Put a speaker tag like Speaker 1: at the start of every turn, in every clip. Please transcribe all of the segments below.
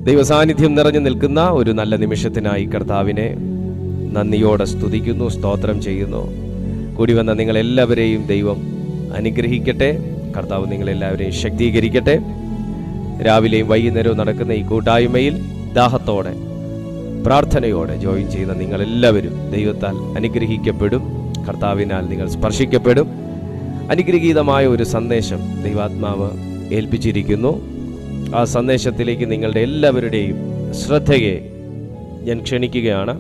Speaker 1: ദൈവസാന്നിധ്യം നിറഞ്ഞു നിൽക്കുന്ന ഒരു നല്ല നിമിഷത്തിനായി കർത്താവിനെ നന്ദിയോടെ സ്തുതിക്കുന്നു, സ്തോത്രം ചെയ്യുന്നു. കൂടി വന്ന നിങ്ങളെല്ലാവരെയും ദൈവം അനുഗ്രഹിക്കട്ടെ. കർത്താവ് നിങ്ങളെല്ലാവരെയും ശക്തീകരിക്കട്ടെ. രാവിലെയും വൈകുന്നേരവും നടക്കുന്ന ഈ കൂട്ടായ്മയിൽ ദാഹത്തോടെ പ്രാർത്ഥനയോടെ ജോയിൻ ചെയ്യുന്ന നിങ്ങളെല്ലാവരും ദൈവത്താൽ അനുഗ്രഹിക്കപ്പെടും. കർത്താവിനാൽ നിങ്ങൾ സ്പർശിക്കപ്പെടും. അനുഗ്രഹീതമായ ഒരു സന്ദേശം ദൈവാത്മാവ് ഏൽപ്പിച്ചിരിക്കുന്നു. ആ സന്ദേശത്തിലേക്ക് നിങ്ങളുടെ എല്ലാവരുടെയും ശ്രദ്ധയെ ഞാൻ ക്ഷണിക്കുകയാണ്.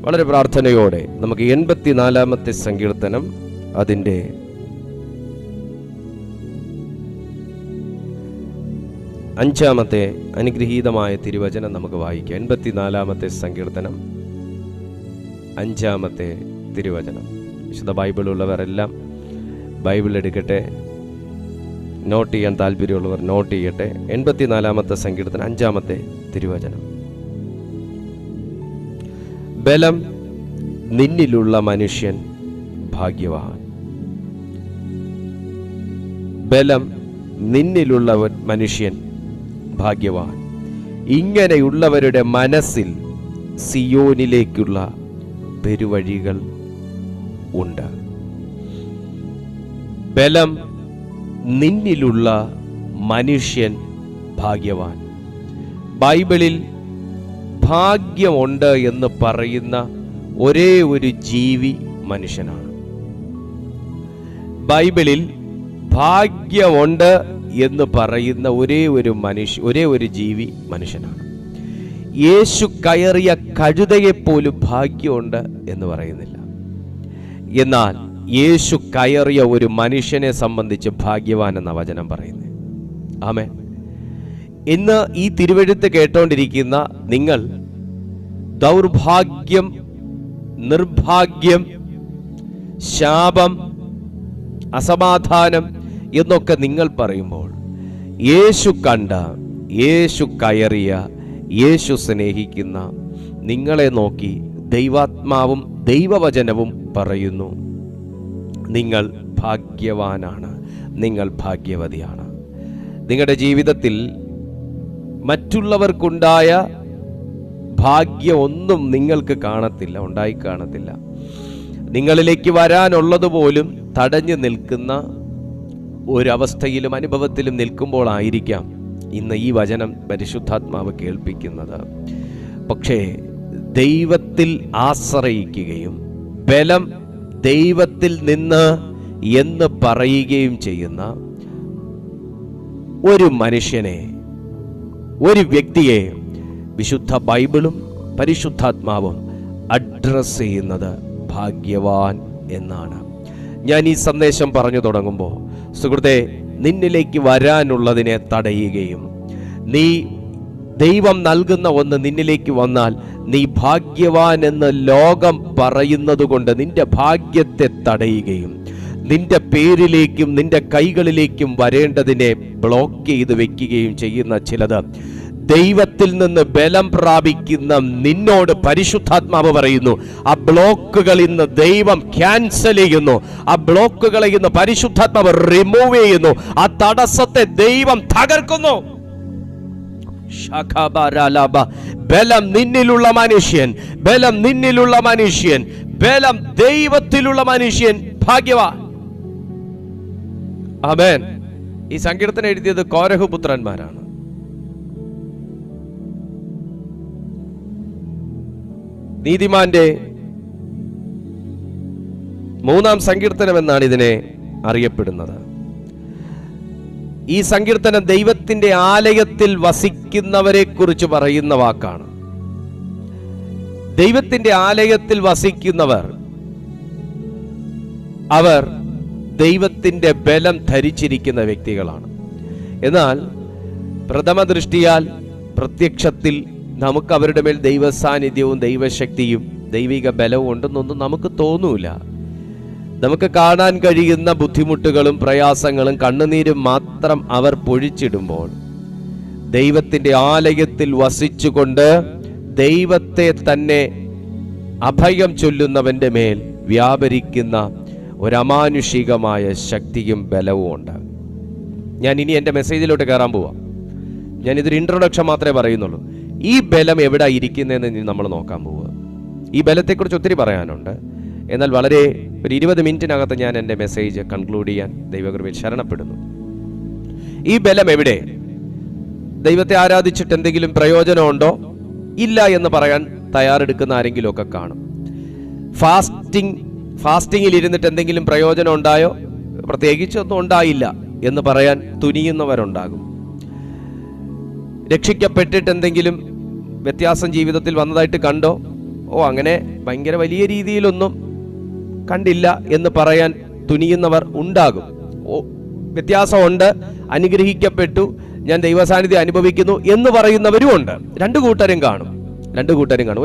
Speaker 1: വളരെ പ്രാർത്ഥനയോടെ നമുക്ക് 84-ാമത്തെ സങ്കീർത്തനം അതിൻ്റെ 5-ാമത്തെ അനുഗ്രഹീതമായ തിരുവചനം നമുക്ക് വായിക്കാം. 84-ാമത്തെ സങ്കീർത്തനം 5-ാമത്തെ തിരുവചനം. വിശുദ്ധ ബൈബിളുള്ളവരെല്ലാം ബൈബിൾ എടുക്കട്ടെ. നോട്ട് ചെയ്യാൻ താല്പര്യമുള്ളവർ നോട്ട് ചെയ്യട്ടെ. 84-ാമത്തെ സങ്കീർത്തനം 5-ാമത്തെ തിരുവചനം. ബലം നിന്നിലുള്ള മനുഷ്യൻ ഭാഗ്യവാൻ. ബലം നിന്നിലുള്ള മനുഷ്യൻ ഭാഗ്യവാൻ. ഇങ്ങനെയുള്ളവരുടെ മനസ്സിൽ സിയോനിലേക്കുള്ള പെരുവഴികൾ ഉണ്ട്. ബലം നിന്നിലുള്ള മനുഷ്യൻ ഭാഗ്യവാൻ. ബൈബിളിൽ ഭാഗ്യമുണ്ട് എന്ന് പറയുന്ന ഒരേ ഒരു ജീവി മനുഷ്യനാണ്. ബൈബിളിൽ ഭാഗ്യമുണ്ട് എന്ന് പറയുന്ന ഒരേ ഒരു ജീവി മനുഷ്യനാണ്. യേശു കയറിയ കഴുതയെപ്പോലും ഭാഗ്യമുണ്ട് എന്ന് പറയുന്നില്ല. എന്നാൽ യേശു കയറിയ ഒരു മനുഷ്യനെ സംബന്ധിച്ച് ഭാഗ്യവാൻ എന്ന വചനം പറയുന്നത്. ആമേൻ. ഇന്ന് ഈ തിരുവെഴുത്ത് കേട്ടോണ്ടിരിക്കുന്ന നിങ്ങൾ ദൗർഭാഗ്യം, നിർഭാഗ്യം, ശാപം, അസമാധാനം എന്നൊക്കെ നിങ്ങൾ പറയുമ്പോൾ യേശു കണ്ട, യേശു കയറിയ, യേശു സ്നേഹിക്കുന്ന നിങ്ങളെ നോക്കി ദൈവാത്മാവും ദൈവവചനവും പറയുന്നു, നിങ്ങൾ ഭാഗ്യവാനാണ്, നിങ്ങൾ ഭാഗ്യവതിയാണ്. നിങ്ങളുടെ ജീവിതത്തിൽ മറ്റുള്ളവർക്കുണ്ടായ ഭാഗ്യം ഒന്നും നിങ്ങൾക്ക് കാണത്തില്ല, ഉണ്ടായി കാണത്തില്ല. നിങ്ങളിലേക്ക് വരാനുള്ളതുപോലും തടഞ്ഞു നിൽക്കുന്ന ഒരവസ്ഥയിലും അനുഭവത്തിലും നിൽക്കുമ്പോഴായിരിക്കാം ഇന്ന് ഈ വചനം പരിശുദ്ധാത്മാവ് കേൾപ്പിക്കുന്നത്. പക്ഷേ ദൈവത്തിൽ ആശ്രയിക്കുകയും ബലം ദൈവത്തിൽ നിന്ന് എന്ന് പറയുകയും ചെയ്യുന്ന ഒരു മനുഷ്യനെ, ഒരു വ്യക്തിയെ വിശുദ്ധ ബൈബിളും പരിശുദ്ധാത്മാവും അഡ്രസ് ചെയ്യുന്നത് ഭാഗ്യവാൻ എന്നാണ്. ഞാൻ ഈ സന്ദേശം പറഞ്ഞു തുടങ്ങുമ്പോൾ, സുഹൃത്തെ, നിന്നിലേക്ക് വരാനുള്ളതിനെ തടയുകയും നീ ദൈവം നൽകുന്ന ഒന്ന് നിന്നിലേക്ക് വന്നാൽ നീ ഭാഗ്യവാൻ എന്ന് ലോകം പറയുന്നത് കൊണ്ട് നിന്റെ ഭാഗ്യത്തെ തടയുകയും നിന്റെ പേരിലേക്കും നിന്റെ കൈകളിലേക്കും വരേണ്ടതിനെ ബ്ലോക്ക് ചെയ്ത് വെക്കുകയും ചെയ്യുന്ന ചിലത് ദൈവത്തിൽ നിന്ന് ബലം പ്രാപിക്കുന്ന നിന്നോട് പരിശുദ്ധാത്മാവ് പറയുന്നു, ആ ബ്ലോക്കുകൾ ഇന്ന് ദൈവം ക്യാൻസൽ ചെയ്യുന്നു. ആ ബ്ലോക്കുകളെ ഇന്ന് പരിശുദ്ധാത്മാവ് റിമൂവ് ചെയ്യുന്നു. ആ തടസ്സത്തെ ദൈവം തകർക്കുന്നു. ബലം നിന്നിലുള്ള മനുഷ്യൻ, ബലം നിന്നിലുള്ള മനുഷ്യൻ, ബലം ദൈവത്തിലുള്ള മനുഷ്യൻ ഭാഗ്യവാൻ. ആമേൻ. ഈ സങ്കീർത്തനം എഴുതിയത് കോരഹ് പുത്രന്മാരാണ്. നീതിമാന്റെ 3-ാം സങ്കീർത്തനം എന്നാണ് ഇതിനെ അറിയപ്പെടുന്നത്. ഈ സങ്കീർത്തനം ദൈവത്തിന്റെ ആലയത്തിൽ വസിക്കുന്നവരെ കുറിച്ച് പറയുന്ന വാക്കാണ്. ദൈവത്തിന്റെ ആലയത്തിൽ വസിക്കുന്നവർ, അവർ ദൈവത്തിന്റെ ബലം ധരിച്ചിരിക്കുന്ന വ്യക്തികളാണ്. എന്നാൽ പ്രഥമ ദൃഷ്ടിയാൽ, പ്രത്യക്ഷത്തിൽ നമുക്ക് അവരുടെ മേൽ ദൈവ സാന്നിധ്യവും ദൈവശക്തിയും ദൈവിക ബലവും ഉണ്ടെന്നൊന്നും നമുക്ക് തോന്നൂല. നമുക്ക് കാണാൻ കഴിയുന്ന ബുദ്ധിമുട്ടുകളും പ്രയാസങ്ങളും കണ്ണുനീരും മാത്രം അവർ പൊഴിച്ചിടുമ്പോൾ ദൈവത്തിന്റെ ആലയത്തിൽ വസിച്ചുകൊണ്ട് ദൈവത്തെ തന്നെ അഭയം ചൊല്ലുന്നവന്റെ മേൽ വ്യാപരിക്കുന്ന ഒരമാനുഷികമായ ശക്തിയും ബലവും ഉണ്ട്. ഞാൻ ഇനി എൻ്റെ മെസ്സേജിലോട്ട് കയറാൻ പോവാം. ഞാനിതൊരു ഇൻട്രൊഡക്ഷൻ മാത്രമേ പറയുന്നുള്ളൂ. ഈ ബലം എവിടെ ഇരിക്കുന്നതെന്ന് നമ്മൾ നോക്കാൻ പോവുക. ഈ ബലത്തെക്കുറിച്ച് ഒത്തിരി പറയാനുണ്ട്. എന്നാൽ വളരെ ഒരു 20 മിനിറ്റിനകത്ത് ഞാൻ എൻ്റെ മെസ്സേജ് കൺക്ലൂഡ് ചെയ്യാൻ ദൈവകൃപയിൽ ശരണപ്പെടുന്നു. ഈ ബലം എവിടെ? ദൈവത്തെ ആരാധിച്ചിട്ട് എന്തെങ്കിലും പ്രയോജനമുണ്ടോ? ഇല്ല എന്ന് പറയാൻ തയ്യാറെടുക്കുന്ന ആരെങ്കിലുമൊക്കെ കാണും. ഫാസ്റ്റിങ്ങിൽ ഇരുന്നിട്ട് എന്തെങ്കിലും പ്രയോജനം ഉണ്ടായോ? പ്രത്യേകിച്ചൊന്നും ഉണ്ടായില്ല എന്ന് പറയാൻ തുനിയുന്നവരുണ്ടാകും. രക്ഷിക്കപ്പെട്ടിട്ട് എന്തെങ്കിലും വ്യത്യാസം ജീവിതത്തിൽ വന്നതായിട്ട് കണ്ടോ? അങ്ങനെ ഭയങ്കര വലിയ രീതിയിലൊന്നും കണ്ടില്ല എന്ന് പറയാൻ തുനിയുന്നവർ ഉണ്ടാകും. വ്യത്യാസമുണ്ട്, അനുഗ്രഹിക്കപ്പെട്ടു, ഞാൻ ദൈവസാന്നിധ്യം അനുഭവിക്കുന്നു എന്ന് പറയുന്നവരും ഉണ്ട്. രണ്ടു കൂട്ടരും കാണും.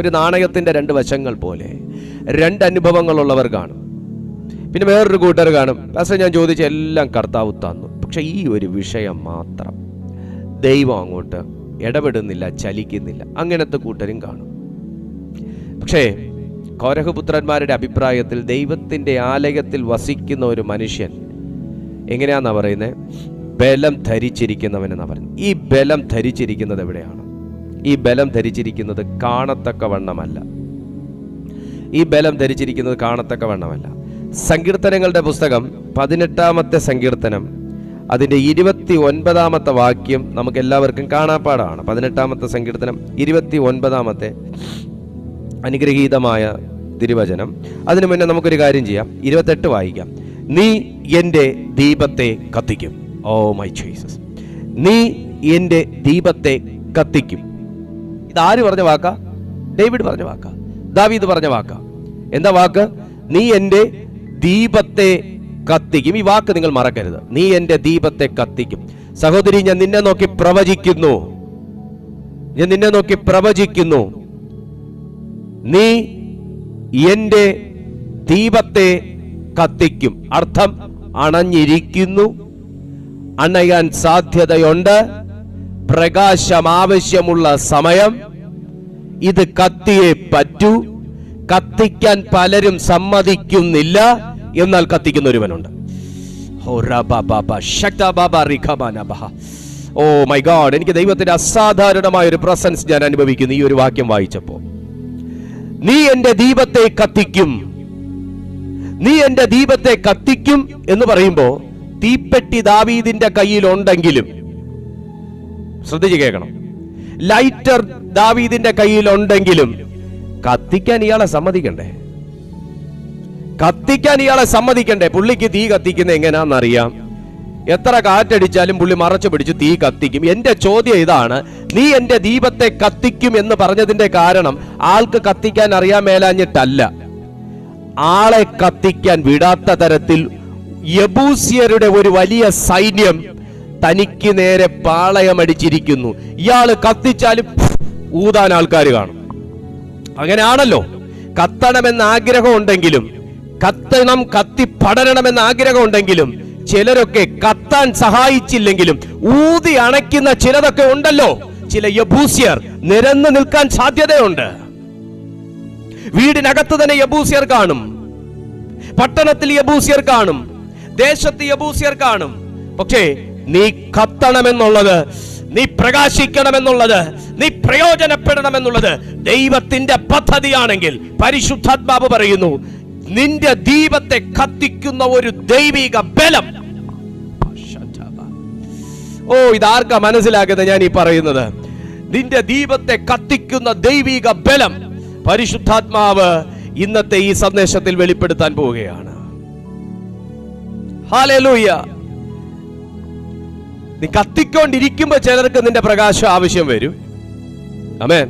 Speaker 1: ഒരു നാണയത്തിന്റെ 2 വശങ്ങൾ പോലെ 2 അനുഭവങ്ങളുള്ളവർ കാണും. പിന്നെ വേറൊരു കൂട്ടർ കാണും, പക്ഷേ ഞാൻ ചോദിച്ച എല്ലാം കർത്താവ് തന്നു, പക്ഷെ ഈ ഒരു വിഷയം മാത്രം ദൈവം അങ്ങോട്ട് ഇടപെടുന്നില്ല, ചലിക്കുന്നില്ല. അങ്ങനത്തെ കൂട്ടരും കാണും. പക്ഷേ കോരഹപുത്രന്മാരുടെ അഭിപ്രായത്തിൽ ദൈവത്തിന്റെ ആലയത്തിൽ വസിക്കുന്ന ഒരു മനുഷ്യൻ എങ്ങനെയാന്നാ പറയുന്നത്? ബലം ധരിച്ചിരിക്കുന്നവനെന്നാ പറയുന്നത്. ഈ ബലം ധരിച്ചിരിക്കുന്നത് എവിടെയാണ്? ഈ ബലം ധരിച്ചിരിക്കുന്നത് കാണത്തക്കവണ്ണമല്ല. സങ്കീർത്തനങ്ങളുടെ പുസ്തകം 18-ാമത്തെ സങ്കീർത്തനം, അതിൻ്റെ 29-ാമത്തെ വാക്യം നമുക്ക് എല്ലാവർക്കും കാണാപ്പാടാണ്. 18-ാമത്തെ സങ്കീർത്തനം 29-ാമത്തെ അനുഗ്രഹീതമായ തിരുവചനം. അതിനു മുന്നേ നമുക്കൊരു കാര്യം ചെയ്യാം. 28 വായിക്കാം. നീ എൻ്റെ ദീപത്തെ കത്തിക്കും. ഓ മൈ ജീസസ്, നീ എൻ്റെ ദീപത്തെ കത്തിക്കും. ഇതാര് പറഞ്ഞ വാക്കാ? ഡേവിഡ് പറഞ്ഞ വാക്കാ, ദാവീദ് പറഞ്ഞ വാക്കാ. എന്താ വാക്ക്? നീ എൻ്റെ ദീപത്തെ കത്തിക്കും. ഈ വാക്ക് നിങ്ങൾ മറക്കരുത്. നീ എൻ്റെ ദീപത്തെ കത്തിക്കും. സഹോദരി, ഞാൻ നിന്നെ നോക്കി പ്രവചിക്കുന്നു. നീ എൻ്റെ ദീപത്തെ കത്തിക്കും. അർത്ഥം, അണഞ്ഞിരിക്കുന്നു, അണയാൻ സാധ്യതയുണ്ട്, പ്രകാശം ആവശ്യമുള്ള സമയം, ഇത് കത്തിയേ പറ്റൂ. കത്തിക്കാൻ പലരും സമ്മതിക്കുന്നില്ല, എന്നാൽ കത്തിക്കുന്ന ഒരുവനുണ്ട്. ഓ മൈ ഗോഡ്, എനിക്ക് ദൈവത്തിന്റെ അസാധാരണമായ ഒരു പ്രസൻസ് ഞാൻ അനുഭവിക്കുന്നു ഈ ഒരു വാക്യം വായിച്ചപ്പോൾ. നീ എൻ്റെ ദീപത്തെ കത്തിക്കും. എന്ന് പറയുമ്പോ തീപ്പെട്ടി ദാവീദിന്റെ കയ്യിലുണ്ടെങ്കിലും, ശ്രദ്ധിച്ച് കേൾക്കണം, ലൈറ്റർ ദാവീദിന്റെ കയ്യിലുണ്ടെങ്കിലും കത്തിക്കാൻ ഇയാളെ സമ്മതിക്കണ്ടേ? പുള്ളിക്ക് തീ കത്തിക്കുന്ന എങ്ങനെയാണെന്നറിയാം. എത്ര കാറ്റടിച്ചാലും പുള്ളി മറച്ചു പിടിച്ച് തീ കത്തിക്കും. എന്റെ ചോദ്യം ഇതാണ്, നീ എന്റെ ദീപത്തെ കത്തിക്കും എന്ന് പറഞ്ഞതിന്റെ കാരണം ആൾക്ക് കത്തിക്കാൻ അറിയാൻ മേലാഞ്ഞിട്ടല്ല, ആളെ കത്തിക്കാൻ വിടാത്ത തരത്തിൽ യെബൂസ്യരുടെ ഒരു വലിയ സൈന്യം തനിക്ക് നേരെ പാളയമടിച്ചിരിക്കുന്നു. ഇയാള് കത്തിച്ചാലും ഊതാൻ ആൾക്കാർ കാണും. അങ്ങനെയാണല്ലോ. കത്തണമെന്ന ആഗ്രഹം ഉണ്ടെങ്കിലും, കത്തിപ്പടരണമെന്ന ആഗ്രഹം ഉണ്ടെങ്കിലും, ചിലരൊക്കെ കത്താൻ സഹായിച്ചില്ലെങ്കിലും ഊതി അണയ്ക്കുന്ന ചിലതൊക്കെ ഉണ്ടല്ലോ. ചില യെബൂസ്യർ നിരന്നു നിൽക്കാൻ സാധ്യതയുണ്ട്. വീടിനകത്ത് തന്നെ യെബൂസ്യർ കാണും, പട്ടണത്തിൽ യെബൂസ്യർ കാണും, ദേശത്ത് യെബൂസ്യർ കാണും. പക്ഷേ നീ കത്തണമെന്നുള്ളത്, നീ പ്രകാശിക്കണമെന്നുള്ളത്, നീ പ്രയോജനപ്പെടണമെന്നുള്ളത് ദൈവത്തിന്റെ പദ്ധതിയാണെങ്കിൽ പരിശുദ്ധാത്മാവ് പറയുന്നു, നിന്റെ ദീപത്തെ കത്തിക്കുന്ന ഒരു ദൈവിക ബലം. ഇതാർക്കാ മനസ്സിലാക്കുന്നത് ഞാൻ ഈ പറയുന്നത്? നിന്റെ ദീപത്തെ കത്തിക്കുന്ന ദൈവിക ബലം പരിശുദ്ധാത്മാവ് ഇന്നത്തെ ഈ സന്ദേശത്തിൽ വെളിപ്പെടുത്താൻ പോവുകയാണ്. ഹല്ലേലൂയ. നീ കത്തിക്കൊണ്ടിരിക്കുമ്പോ ചിലർക്ക് നിന്റെ പ്രകാശം ആവശ്യം വരും. ആമേൻ.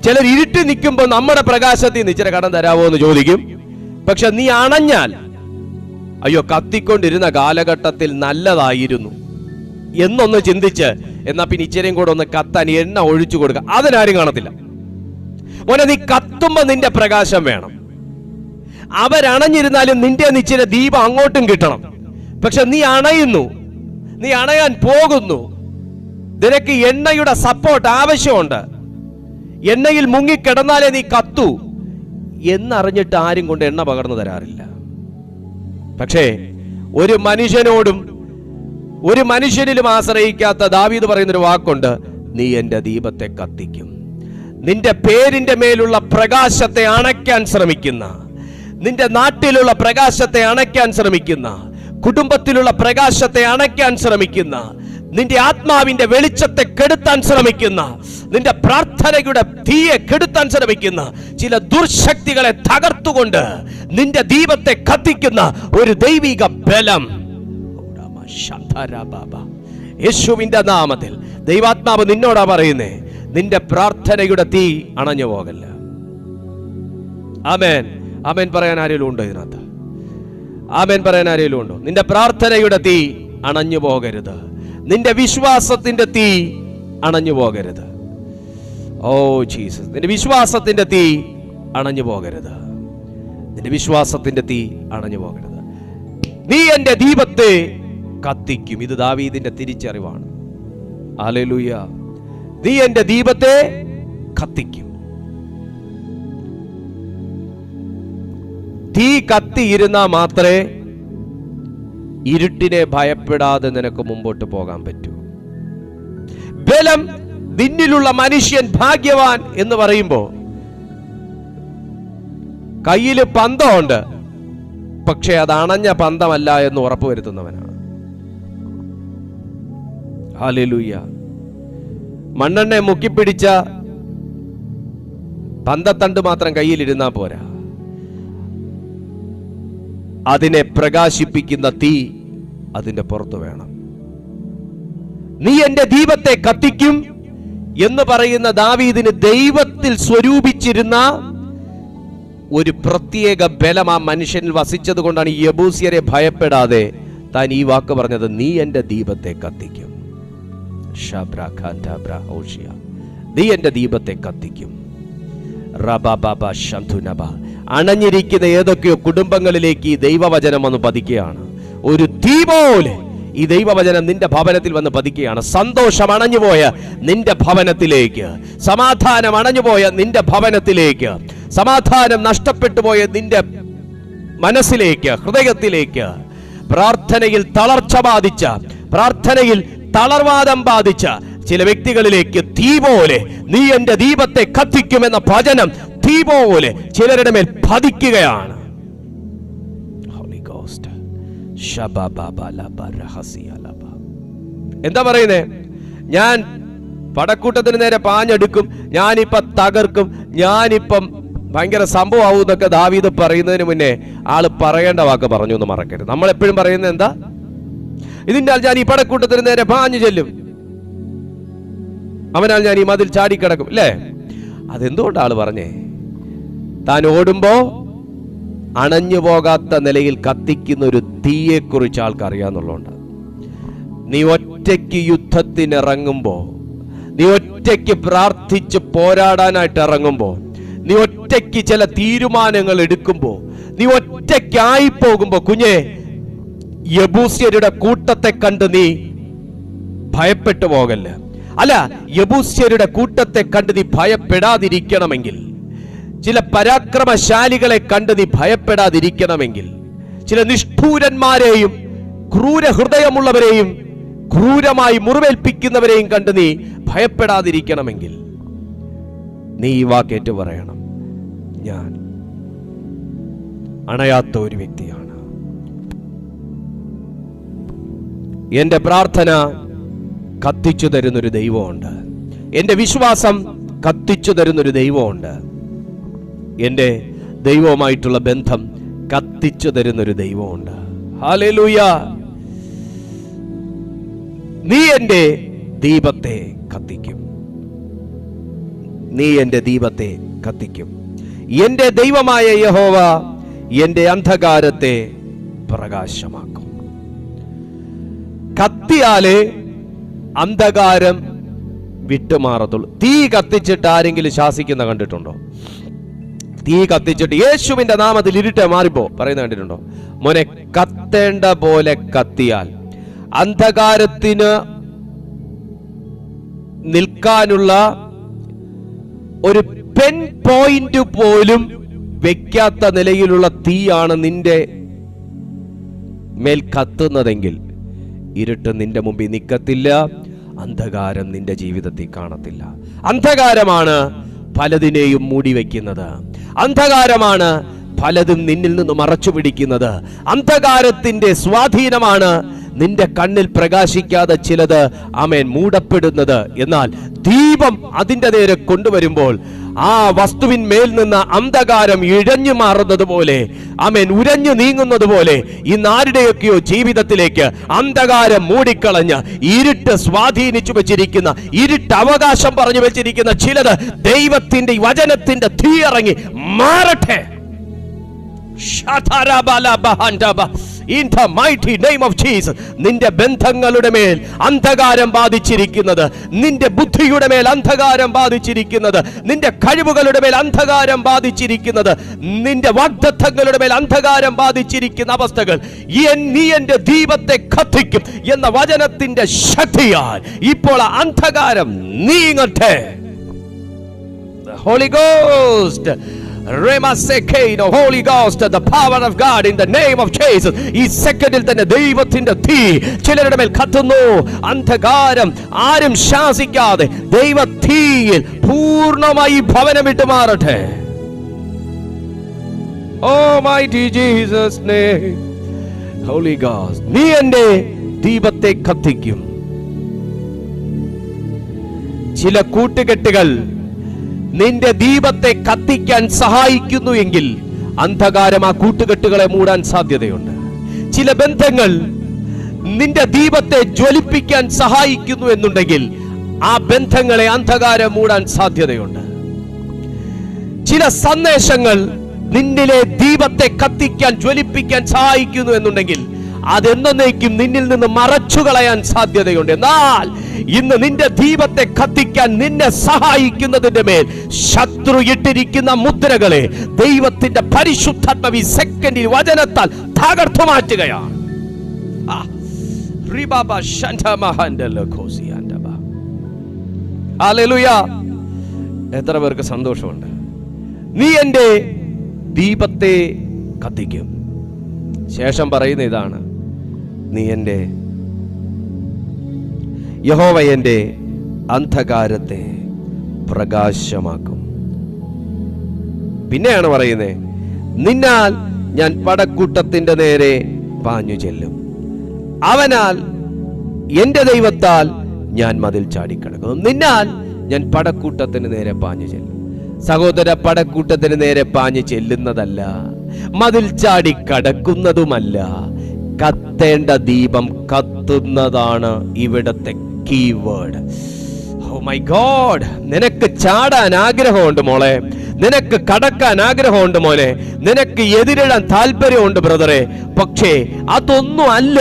Speaker 1: ചിലർ ഇരുട്ടി നിൽക്കുമ്പോൾ നമ്മുടെ പ്രകാശത്തിൽ നിന്ന് ഇച്ചിരി കടം തരാമോ എന്ന് ചോദിക്കും. പക്ഷെ നീ അണഞ്ഞാൽ, അയ്യോ കത്തിക്കൊണ്ടിരുന്ന കാലഘട്ടത്തിൽ നല്ലതായിരുന്നു എന്നൊന്ന് ചിന്തിച്ച്, എന്നാ പിന്നെ ഇച്ചിരിയും കൂടെ ഒന്ന് കത്താൻ എണ്ണ ഒഴിച്ചു കൊടുക്കുക, അതിനാരും കാണത്തില്ല. മോനെ, നീ കത്തുമ്പോ നിന്റെ പ്രകാശം വേണം. അവരണഞ്ഞിരുന്നാലും നിന്റെ നിശ്ചിത ദീപം അങ്ങോട്ടും കിട്ടണം. പക്ഷെ നീ അണയുന്നു, നീ അണയാൻ പോകുന്നു, നിനക്ക് എണ്ണയുടെ സപ്പോർട്ട് ആവശ്യമുണ്ട്. എണ്ണയിൽ മുങ്ങിക്കിടന്നാലേ നീ കത്തൂ എന്നറിഞ്ഞിട്ട് ആരും കൊണ്ട് എണ്ണ പകർന്നു തരാറില്ല. പക്ഷേ ഒരു മനുഷ്യനോടും ഒരു മനുഷ്യനിലും ആശ്രയിക്കാത്ത ദാവീദ് പറയുന്നൊരു വാക്കുണ്ട്, നീ എൻ്റെ ദീപത്തെ കത്തിക്കും. നിന്റെ പേരിന്റെ മേലുള്ള പ്രകാശത്തെ അണയ്ക്കാൻ ശ്രമിക്കുന്ന, നിന്റെ നാട്ടിലുള്ള പ്രകാശത്തെ അണയ്ക്കാൻ ശ്രമിക്കുന്ന, കുടുംബത്തിലുള്ള പ്രകാശത്തെ അണയ്ക്കാൻ ശ്രമിക്കുന്ന, നിന്റെ ആത്മാവിന്റെ വെളിച്ചത്തെ കെടുത്താൻ ശ്രമിക്കുന്ന, നിന്റെ പ്രാർത്ഥനയുടെ തീയെ കെടുത്താൻ ശ്രമിക്കുന്ന ചില ദുർശക്തികളെ തകർത്തുകൊണ്ട് നിന്റെ ദീപത്തെ കത്തിക്കുന്ന ഒരു ദൈവിക ബലം യേശുവിന്റെ നാമത്തിൽ ദൈവാത്മാവ് നിന്നോടാ പറയുന്നേ, നിന്റെ പ്രാർത്ഥനയുടെ തീ അണഞ്ഞു പോകല്ല. ആമേൻ. ആമേൻ പറയാൻ ആരെങ്കിലും ഉണ്ടോ ഇതിനകത്ത്? ആമേൻ പറയാൻ ആരെങ്കിലും ഉണ്ടോ? നിന്റെ പ്രാർത്ഥനയുടെ തീ അണഞ്ഞു പോകരുത്. നിന്റെ വിശ്വാസത്തിന്റെ തീ അണഞ്ഞു പോകരുത്. ഓ ജീസസ്, നിന്റെ വിശ്വാസത്തിന്റെ തീ അണഞ്ഞു പോകരുത്. നിന്റെ വിശ്വാസത്തിന്റെ തീ അണഞ്ഞു പോകരുത്. നീ എൻ്റെ ദീപത്തെ കത്തിക്കും. ഇത് ദാവീദിന്റെ തിരിച്ചറിവാണ്. ഹല്ലേലൂയ. നീ എൻ്റെ ദീപത്തെ കത്തിക്കും. തീ കത്തിയിരുന്നാൽ മാത്രമേ ഇരുട്ടിനെ ഭയപ്പെടാതെ നിനക്ക് മുമ്പോട്ട് പോകാൻ പറ്റൂ. ബലം നിന്നിലുള്ള മനുഷ്യൻ ഭാഗ്യവാൻ എന്ന് പറയുമ്പോ കയ്യില് പന്തമുണ്ട്, പക്ഷെ അത് അണഞ്ഞ പന്തമല്ല എന്ന് ഉറപ്പുവരുത്തുന്നവനാണ്. ഹല്ലേലൂയ. മണ്ണെണ്ണ മുക്കിപ്പിടിച്ച പന്തത്തണ്ട് മാത്രം കയ്യിലിരുന്നാ പോരാ, അതിനെ പ്രകാശിപ്പിക്കുന്ന തീ അതിന്റെ പുറത്ത് വേണം. നീ എൻ്റെ ദീപത്തെ കത്തിക്കും എന്ന് പറയുന്ന ദാവീദിന് ദൈവത്തിൽ സ്വരൂപിച്ചിരുന്ന ഒരു പ്രത്യേക ബലം ആ മനുഷ്യനിൽ വസിച്ചത് കൊണ്ടാണ് ഈ യെബൂസ്യരെ ഭയപ്പെടാതെ താൻ ഈ വാക്ക് പറഞ്ഞത്, നീ എൻ്റെ ദീപത്തെ കത്തിക്കും. നീ എൻ്റെ ദീപത്തെ കത്തിക്കും. അണഞ്ഞിരിക്കുന്ന ഏതൊക്കെയോ കുടുംബങ്ങളിലേക്ക് ഈ ദൈവവചനം വന്ന് പതിക്കുകയാണ്. ഒരു തീ പോലെ ഈ ദൈവവചനം നിന്റെ ഭവനത്തിൽ വന്ന് പതിക്കുകയാണ്. സന്തോഷം അണഞ്ഞുപോയ നിന്റെ ഭവനത്തിലേക്ക്, സമാധാനം അണഞ്ഞുപോയ നിന്റെ ഭവനത്തിലേക്ക്, സമാധാനം നഷ്ടപ്പെട്ടു പോയ നിന്റെ മനസ്സിലേക്ക്, ഹൃദയത്തിലേക്ക്, പ്രാർത്ഥനയിൽ തളർച്ച ബാധിച്ച, പ്രാർത്ഥനയിൽ തളർവാദം ബാധിച്ച ചില വ്യക്തികളിലേക്ക് തീ പോലെ നീ എൻ്റെ ദീപത്തെ കത്തിക്കുമെന്ന വചനം തീ പോലെ ചിലരുടെ മേൽ പതിക്കുകയാണ്. എന്താ പറയുന്നേ? ഞാൻ പടക്കൂട്ടത്തിന് നേരെ പാഞ്ഞെടുക്കും, ഞാനിപ്പം തകർക്കും, ഞാനിപ്പം ഭയങ്കര സംഭവമാവും എന്നൊക്കെ ദാവീദ് പറയുന്നതിന് മുന്നേ ആള് പറയേണ്ട വാക്ക് പറഞ്ഞു എന്ന് മറക്കരുത്. നമ്മൾ എപ്പോഴും പറയുന്നത് എന്താ? ഇതിനാൽ ഞാൻ ഈ പടക്കൂട്ടത്തിന് നേരെ പാഞ്ഞു ചെല്ലും, അവനാൽ ഞാൻ ഈ മതിൽ ചാടിക്കിടക്കും, അല്ലേ? അതെന്തുകൊണ്ട് ആള് പറഞ്ഞേ? താൻ ഓടുമ്പോ അണഞ്ഞു പോകാത്ത നിലയിൽ കത്തിക്കുന്ന ഒരു തീയെ കുറിച്ച് ആൾക്കറിയാന്നുള്ളതുകൊണ്ട്. നീ ഒറ്റയ്ക്ക് യുദ്ധത്തിനിറങ്ങുമ്പോ, നീ ഒറ്റയ്ക്ക് പ്രാർത്ഥിച്ച് പോരാടാനായിട്ട് ഇറങ്ങുമ്പോ, നീ ഒറ്റയ്ക്ക് ചില തീരുമാനങ്ങൾ എടുക്കുമ്പോ, നീ ഒറ്റയ്ക്കായി പോകുമ്പോ, കുഞ്ഞെ, യെബൂസ്യരുടെ കൂട്ടത്തെ കണ്ട് നീ ഭയപ്പെട്ടു പോകല്ല. അല്ല, യെബൂസ്യരുടെ കൂട്ടത്തെ കണ്ട് നീ ഭയപ്പെടാതിരിക്കണമെങ്കിൽ, ചില പരാക്രമശാലികളെ കണ്ട് നീ ഭയപ്പെടാതിരിക്കണമെങ്കിൽ, ചില നിഷ്ഠൂരന്മാരെയും ക്രൂരഹൃദയമുള്ളവരെയും ക്രൂരമായി മുറിവേൽപ്പിക്കുന്നവരെയും കണ്ട് നീ ഭയപ്പെടാതിരിക്കണമെങ്കിൽ നീ ഈ വാക്കേറ്റ് പറയണം, ഞാൻ അണയാത്ത ഒരു വ്യക്തിയാണ്. എന്റെ പ്രാർത്ഥന കത്തിച്ചു തരുന്നൊരു ദൈവമുണ്ട്. എന്റെ വിശ്വാസം കത്തിച്ചു തരുന്നൊരു ദൈവമുണ്ട്. എന്റെ ദൈവവുമായിട്ടുള്ള ബന്ധം കത്തിച്ചു തരുന്നൊരു ദൈവമുണ്ട്. ഹല്ലേലൂയ. നീ എൻ്റെ ദീപത്തെ കത്തിക്കും. നീ എൻ്റെ ദീപത്തെ കത്തിക്കും. എൻ്റെ ദൈവമായ യഹോവ എൻ്റെ അന്ധകാരത്തെ പ്രകാശമാക്കും. കത്തിയാലേ അന്ധകാരം വിട്ടുമാറത്തുള്ളൂ. തീ കത്തിച്ചിട്ട് ആരെങ്കിലും ശാസിക്കുന്ന കണ്ടിട്ടുണ്ടോ? തീ കത്തിച്ചിട്ട് യേശുവിന്റെ നാമത്തിൽ ഇരുട്ട് മാറിപ്പോ പറയുന്ന കണ്ടിട്ടുണ്ടോ? മോനെ, കത്തേണ്ട പോലെ കത്തിയാൽ അന്ധകാരത്തിന് നിൽക്കാനുള്ള ഒരു പെൻ പോയിന്റ് പോലും വെക്കാത്ത നിലയിലുള്ള തീയാണ് നിന്റെ മേൽ കത്തുന്നതെങ്കിൽ ഇരുട്ട് നിന്റെ മുമ്പിൽ നിൽക്കത്തില്ല, അന്ധകാരം നിന്റെ ജീവിതത്തിൽ കാണത്തില്ല. അന്ധകാരമാണ് പലതിനെയും മൂടി വയ്ക്കുന്നത്. അന്ധകാരമാണ് പലതും നിന്നിൽ നിന്ന് മറച്ചു പിടിക്കുന്നത്. അന്ധകാരത്തിന്റെ സ്വാധീനമാണ് നിന്റെ കണ്ണിൽ പ്രകാശിക്കാതെ ചിലത് ആമേൻ മൂടപ്പെടുന്നത്. എന്നാൽ ദീപം അതിന്റെ നേരെ കൊണ്ടുവരുമ്പോൾ ആ വസ്തുവിന്മേൽ നിന്ന് അന്ധകാരം ഇഴഞ്ഞു മാറുന്നത് പോലെ, ആമേൻ, ഉരഞ്ഞു നീങ്ങുന്നത് പോലെ ഇന്ന് ആരുടെയൊക്കെയോ ജീവിതത്തിലേക്ക് അന്ധകാരം മൂടിക്കളഞ്ഞ് ഇരുട്ട് സ്വാധീനിച്ചു വെച്ചിരിക്കുന്ന, ഇരുട്ട് അവകാശം പറഞ്ഞു വെച്ചിരിക്കുന്ന ചിലത് ദൈവത്തിന്റെ വചനത്തിന്റെ തീ ഇറങ്ങി മാറട്ടെ. In the mighty name of Jesus. നിന്റെ ബന്ധങ്ങളുടെ മേൽ അന്ധകാരം ബാധിച്ചിരിക്കുന്നത്, നിന്റെ ബുദ്ധിയുടെ മേൽ അന്ധകാരം ബാധിച്ചിരിക്കുന്നത്, നിന്റെ കഴിവുകളുടെ മേൽ അന്ധകാരം ബാധിച്ചിരിക്കുന്നത്, നിന്റെ വാഗ്ദത്തങ്ങളുടെ മേൽ അന്ധകാരം ബാധിച്ചിരിക്കുന്ന അവസ്ഥകൾ നീ എന്റെ ദീപത്തെ കത്തിക്കും എന്ന വചനത്തിന്റെ ശക്തിയാൽ ഇപ്പോൾ അന്ധകാരം നീങ്ങട്ടെ. The Holy Ghost, Holy Ghost, the power of God in the name of Jesus. ഈ സെക്കൻഡിൽ തന്നെ ദൈവത്തിന്റെ തീ ചിലരുടെ മേൽ കത്തുന്നു. അന്ധകാരം ആരും ശാസിക്കാതെ ദൈവ തീയിൽ പൂർണ്ണമായി ഭവനം വിട്ടു മാറട്ടെ. Almighty Jesus name. Holy Ghost, നീ എന്റെ ദീപത്തെ കത്തിക്കും. ചില കൂട്ടുകെട്ടുകൾ നിന്റെ ദീപത്തെ കത്തിക്കാൻ സഹായിക്കുന്നു എങ്കിൽ അന്ധകാരം ആ കൂട്ടുകെട്ടുകളെ മൂടാൻ സാധ്യതയുണ്ട്. ചില ബന്ധങ്ങൾ നിന്റെ ദീപത്തെ ജ്വലിപ്പിക്കാൻ സഹായിക്കുന്നു എന്നുണ്ടെങ്കിൽ ആ ബന്ധങ്ങളെ അന്ധകാരം മൂടാൻ സാധ്യതയുണ്ട്. ചില സന്ദേശങ്ങൾ നിന്നിലെ ദീപത്തെ കത്തിക്കാൻ ജ്വലിപ്പിക്കാൻ സഹായിക്കുന്നു എന്നുണ്ടെങ്കിൽ അതെന്നേക്കും നിന്നിൽ നിന്ന് മറച്ചു കളയാൻ സാധ്യതയുണ്ട്. എന്നാൽ ഇന്ന് നിന്റെ ദീപത്തെ കത്തിക്കാൻ നിന്നെ സഹായിക്കുന്നതിന്റെ മേൽ ശത്രു ഇട്ടിരിക്കുന്ന മുദ്രകളെ ദൈവത്തിന്റെ പരിശുദ്ധാത്മാവ് ഈ സെക്കൻഡിൽ വചനത്താൽ തകർത്തു മാറ്റുകയാണ്. എത്ര പേർക്ക് സന്തോഷമുണ്ട്? നീ എന്റെ ദീപത്തെ കത്തിക്കും. ശേഷം പറയുന്ന ഇതാണ്, നീ എന്റെ യഹോവ എന്റെ അന്ധകാരത്തെ പ്രകാശമാക്കും. പിന്നെയാണ് പറയുന്നത്, നിന്നാൽ ഞാൻ പടക്കൂട്ടത്തിന്റെ നേരെ പാഞ്ഞു ചെല്ലും, അവനാൽ എന്റെ ദൈവത്താൽ ഞാൻ മതിൽ ചാടിക്കടക്കും. നിന്നാൽ ഞാൻ പടക്കൂട്ടത്തിന് നേരെ പാഞ്ഞു ചെല്ലും. സഹോദര, പടക്കൂട്ടത്തിന് നേരെ പാഞ്ഞു ചെല്ലുന്നതല്ല, മതിൽ ചാടി കടക്കുന്നതുമല്ല, കത്തേണ്ട ദീപം കത്തുന്നതാണ് ഇവിടത്തെ കീവേഡ്. ഓ മൈ ഗോഡ്, നിനക്ക് ചാടാൻ ആഗ്രഹമുണ്ട് മോളെ, നിനക്ക് കടക്കാൻ ആഗ്രഹമുണ്ട് മോനെ, നിനക്ക് എതിരിടാൻ താല്പര്യമുണ്ട് ബ്രദറെ. പക്ഷേ അതൊന്നും അല്ല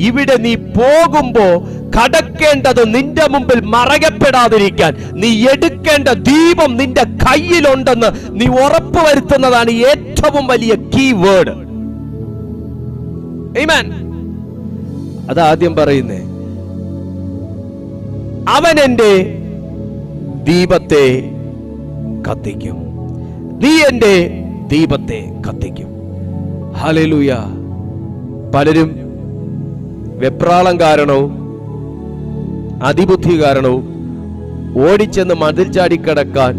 Speaker 1: ഇവിടെ. നീ പോകുമ്പോ കടക്കേണ്ടത് നിന്റെ മുമ്പിൽ മറയപ്പെടാതിരിക്കാൻ നീ എടുക്കേണ്ട ദീപം നിന്റെ കയ്യിലുണ്ടെന്ന് നീ ഉറപ്പുവരുത്തുന്നതാണ് ഏറ്റവും വലിയ കീവേഡ്. ആമേൻ. അതാദ്യം പറയുന്നേ, അവൻ എന്റെ ദീപത്തെ കത്തിക്കും, നീ എന്റെ ദീപത്തെ കത്തിക്കും. ഹല്ലേലൂയ. പലരും വെപ്രാളം കാരണവും അതിബുദ്ധി കാരണവും ഓടിച്ചെന്ന് മതിൽ ചാടിക്കടക്കാൻ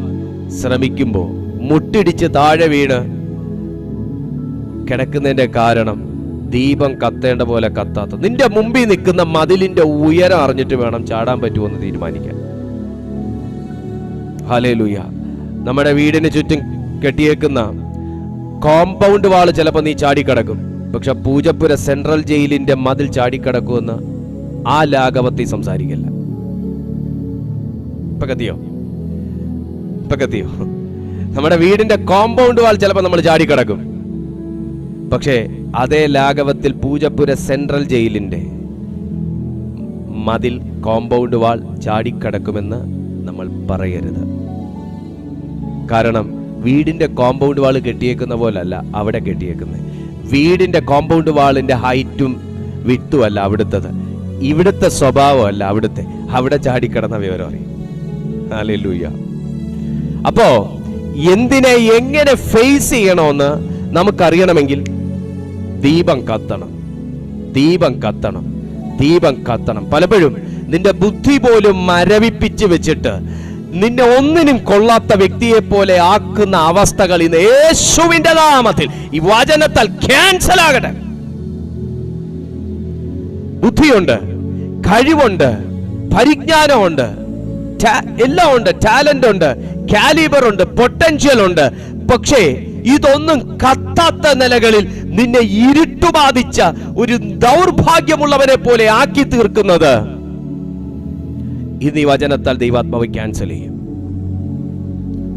Speaker 1: ശ്രമിക്കുമ്പോൾ മുട്ടിടിച്ച് താഴെ വീണ് കിടക്കുന്നതിന്റെ കാരണം ദീപം കത്തേണ്ട പോലെ കത്താത്ത. നിന്റെ മുമ്പിൽ നിൽക്കുന്ന മതിലിന്റെ ഉയരം അറിഞ്ഞിട്ട് വേണം ചാടാൻ പറ്റുമെന്ന് തീരുമാനിക്കാൻ. ഹല്ലേലൂയ. നമ്മുടെ വീടിന് ചുറ്റും കെട്ടിയേക്കുന്ന കോമ്പൗണ്ട് വാള് ചിലപ്പോൾ നീ ചാടിക്കടക്കും. പക്ഷെ പൂജപ്പുര സെൻട്രൽ ജയിലിന്റെ മതിൽ ചാടിക്കടക്കുമെന്ന് ആ ലാഘവത്തിൽ സംസാരിക്കില്ല. ഇപ്പൊ കത്തിയോ? നമ്മുടെ വീടിന്റെ കോമ്പൗണ്ട് വാൾ ചിലപ്പോൾ നമ്മൾ ചാടിക്കടക്കും. പക്ഷേ അതേ ലാഘവത്തിൽ പൂജപ്പുര സെൻട്രൽ ജയിലിന്റെ മതിൽ കോമ്പൗണ്ട് വാൾ ചാടിക്കടക്കുമെന്ന് നമ്മൾ പറയരുത്. കാരണം വീടിന്റെ കോമ്പൗണ്ട് വാൾ കെട്ടിയേക്കുന്ന പോലല്ല അവിടെ കെട്ടിയേക്കുന്നത്. വീടിന്റെ കോമ്പൗണ്ട് വാളിന്റെ ഹൈറ്റും വിട്ടും അല്ല അവിടുത്തത്, ഇവിടുത്തെ സ്വഭാവമല്ല അവിടുത്തെ. അവിടെ ചാടിക്കിടന്ന വിവരം അറിയും. ഹല്ലേലൂയ. അപ്പോ എന്തിനെ എങ്ങനെ ഫേസ് ചെയ്യണമെന്ന് നമുക്കറിയണമെങ്കിൽ ദീപം കത്തണം. ദീപം കത്തണം. പലപ്പോഴും നിന്റെ ബുദ്ധി പോലും മരവിപ്പിച്ച് വെച്ചിട്ട് നിന്നെ ഒന്നിനും കൊള്ളാത്ത വ്യക്തിയെ പോലെ ആക്കുന്ന അവസ്ഥകൾ ഇന്ന് യേശുവിന്റെ നാമത്തിൽ ഈ വചനത്താൽ ക്യാൻസൽ ആകട്ടെ. ബുദ്ധിയുണ്ട്, കഴിവുണ്ട്, പരിജ്ഞാനമുണ്ട്, എല്ലാം ഉണ്ട്, ടാലന്റ് ഉണ്ട്, കാലിബർ ഉണ്ട്, പൊട്ടൻഷ്യൽ ഉണ്ട്. പക്ഷേ ഇതൊന്നും കത്താത്ത നിലകളിൽ നിന്നെ ഇരുട്ടുബാധിച്ച ഒരു ദൗർഭാഗ്യമുള്ളവനെ പോലെ ആക്കി തീർക്കുന്നത് ഇന്ന് ഈ വചനത്താൽ ദൈവാത്മാവ് ക്യാൻസൽ ചെയ്യും.